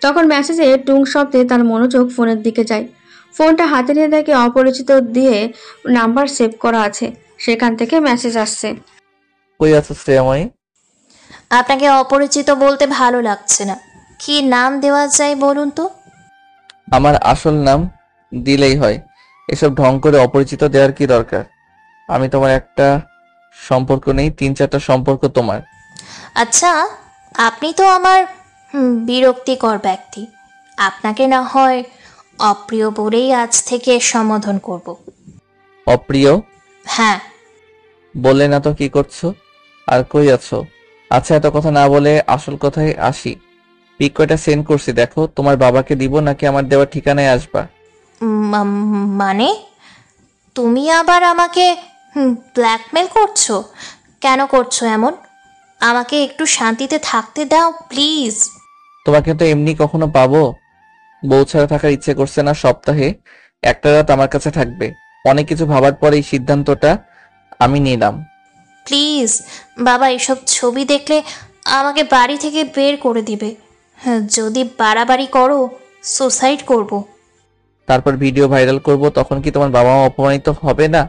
তখন মেসেজে টুং শব্দে তার মনোযোগ ফোনের দিকে যায়। ফোনটা হাতে নিয়ে দেখে অপরিচিত দিয়ে নাম্বার সেভ করা আছে। সেখান থেকে মেসেজ আসছে। কই আছো শ্রেয়াময়ী? আপনাকে অপরিচিত বলতে ভালো লাগছে না। কি নাম দেওয়া যায় বলুন তো? আমার আসল নাম দিলেই হয়। এসব ঢং করে অপরিচিত দেওয়ার কি দরকার? আমি তোমার একটা সম্পর্ক নেই, 3-4টা সম্পর্ক তোমার। আচ্ছা, আপনি তো আমার বিরক্তিকর ব্যক্তি। আপনাকে না হয় অপ্রিয় বলেই আজ থেকে সম্বোধন করব। অপ্রিয়? হ্যাঁ। বললে না তো কি করছো? আর কই আছো? আচ্ছা, এত কথা না বলে আসল কথায় আসি। পিক কয়টা সেন্ড করছি দেখো। তোমার বাবাকে দিব নাকি আমার দেওয়া ঠিকানায় আসবা? মানে তুমি আবার আমাকে ব্ল্যাকমেল করছো? কেন করছো এমন? আমাকে একটু শান্তিতে থাকতে দাও প্লিজ। তোমাকে তো এমনি কখনো পাবো? বউ ছাড়া থাকার ইচ্ছে করছে না। সপ্তাহে একটা রাত আমার কাছে থাকবে। অনেক কিছু ভাবার পরে এই সিদ্ধান্তটা আমি নিলাম। প্লিজ বাবা, এসব ছবি দেখলে আমাকে বাড়ি থেকে বের করে দিবে। যদি বাড়াবাড়ি করো সুসাইড করব। তারপর ভিডিও ভাইরাল করব, তখন কি তোমার বাবা মা অপমানিত হবে না?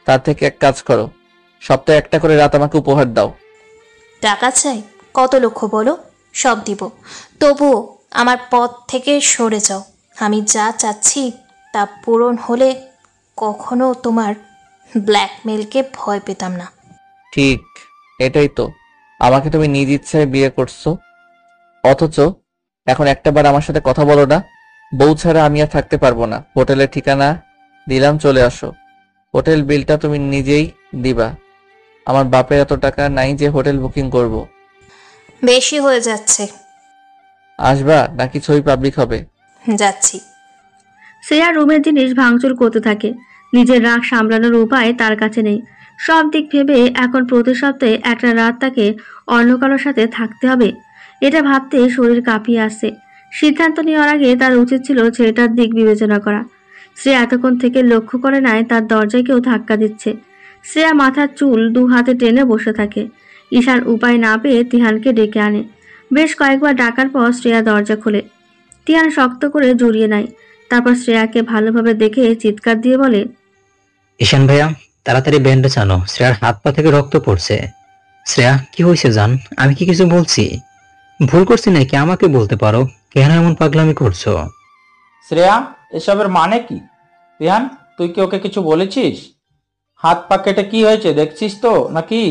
তার থেকে এক কাজ করো, সপ্তাহে একটা করে রাত আমাকে উপহার দাও। টাকা চাই? কত লক্ষ বলো, সব দিব। তবুও আমার পথ থেকে সরে যাও। আমি যা চাচ্ছি তা পূরণ হলে কখনো তোমার ব্ল্যাকমেলকে ভয় পেতাম না। ঠিক, এটাই তো। আমাকে তুমি নিজ ইচ্ছায় বিয়ে করছো, অথচ এখন একটাবার আমার সাথে কথা বলো না। বউ ছাড়া আমি আর থাকতে পারবো না। হোটেলের ঠিকানা দিলাম, চলে আসো। হোটেল বিলটা তুমি নিজেই দিবা। আমার বাপের এত টাকা নাই যে হোটেল বুকিং করব। বেশি হয়ে যাচ্ছে। আসবা নাকি ছবি পাবলিক হবে? যাচ্ছি। শ্রেয়া রুমের জিনিস ভাঙচুর করতে থাকে। নিজের রাগ সামলানোর উপায় তার কাছে নেই। সব দিক ভেবে এখন প্রতি সপ্তাহে একটা রাত তাকে অন্য কারোর সাথে থাকতে হবে। এটা ভাবতে শরীর কাঁপিয়ে আসছে। সিদ্ধান্ত নেওয়ার আগে তার উচিত ছিল ছেলেটার দিক বিবেচনা করা। শ্রেয়া এতক্ষণ থেকে লক্ষ্য করে নাই তার দরজায় কেউ ধাক্কা দিচ্ছে। শ্রেয়া মাথার চুল 2 হাতে টেনে বসে থাকে। ঈশান উপায় না পেয়ে তিহানকে ডেকে আনে। বেশ কয়েকবার ডাকার পর শ্রেয়া দরজা খোলে। তিহান শক্ত করে জড়িয়ে নেয়। তারপর শ্রেয়াকে ভালোভাবে দেখে চিৎকার দিয়ে বলে, ঈশান ভাইয়া, তাড়াতাড়ি ব্যান্ডেজ আনো, শ্রেয়ার হাত পা থেকে রক্ত পড়ছে। শ্রেয়া, কি হয়েছে জান? আমি কি কিছু বলছি? ভুল করছি নাকি আমাকে বলতে পারো? কেন এমন পাগলামি করছো? শ্রেয়া, এসবের মানে কি? রিহান, তুই কি ওকে কিছু বলেছিস? হাত পা কেটে কি হয়েছে দেখছিস তো নাকি?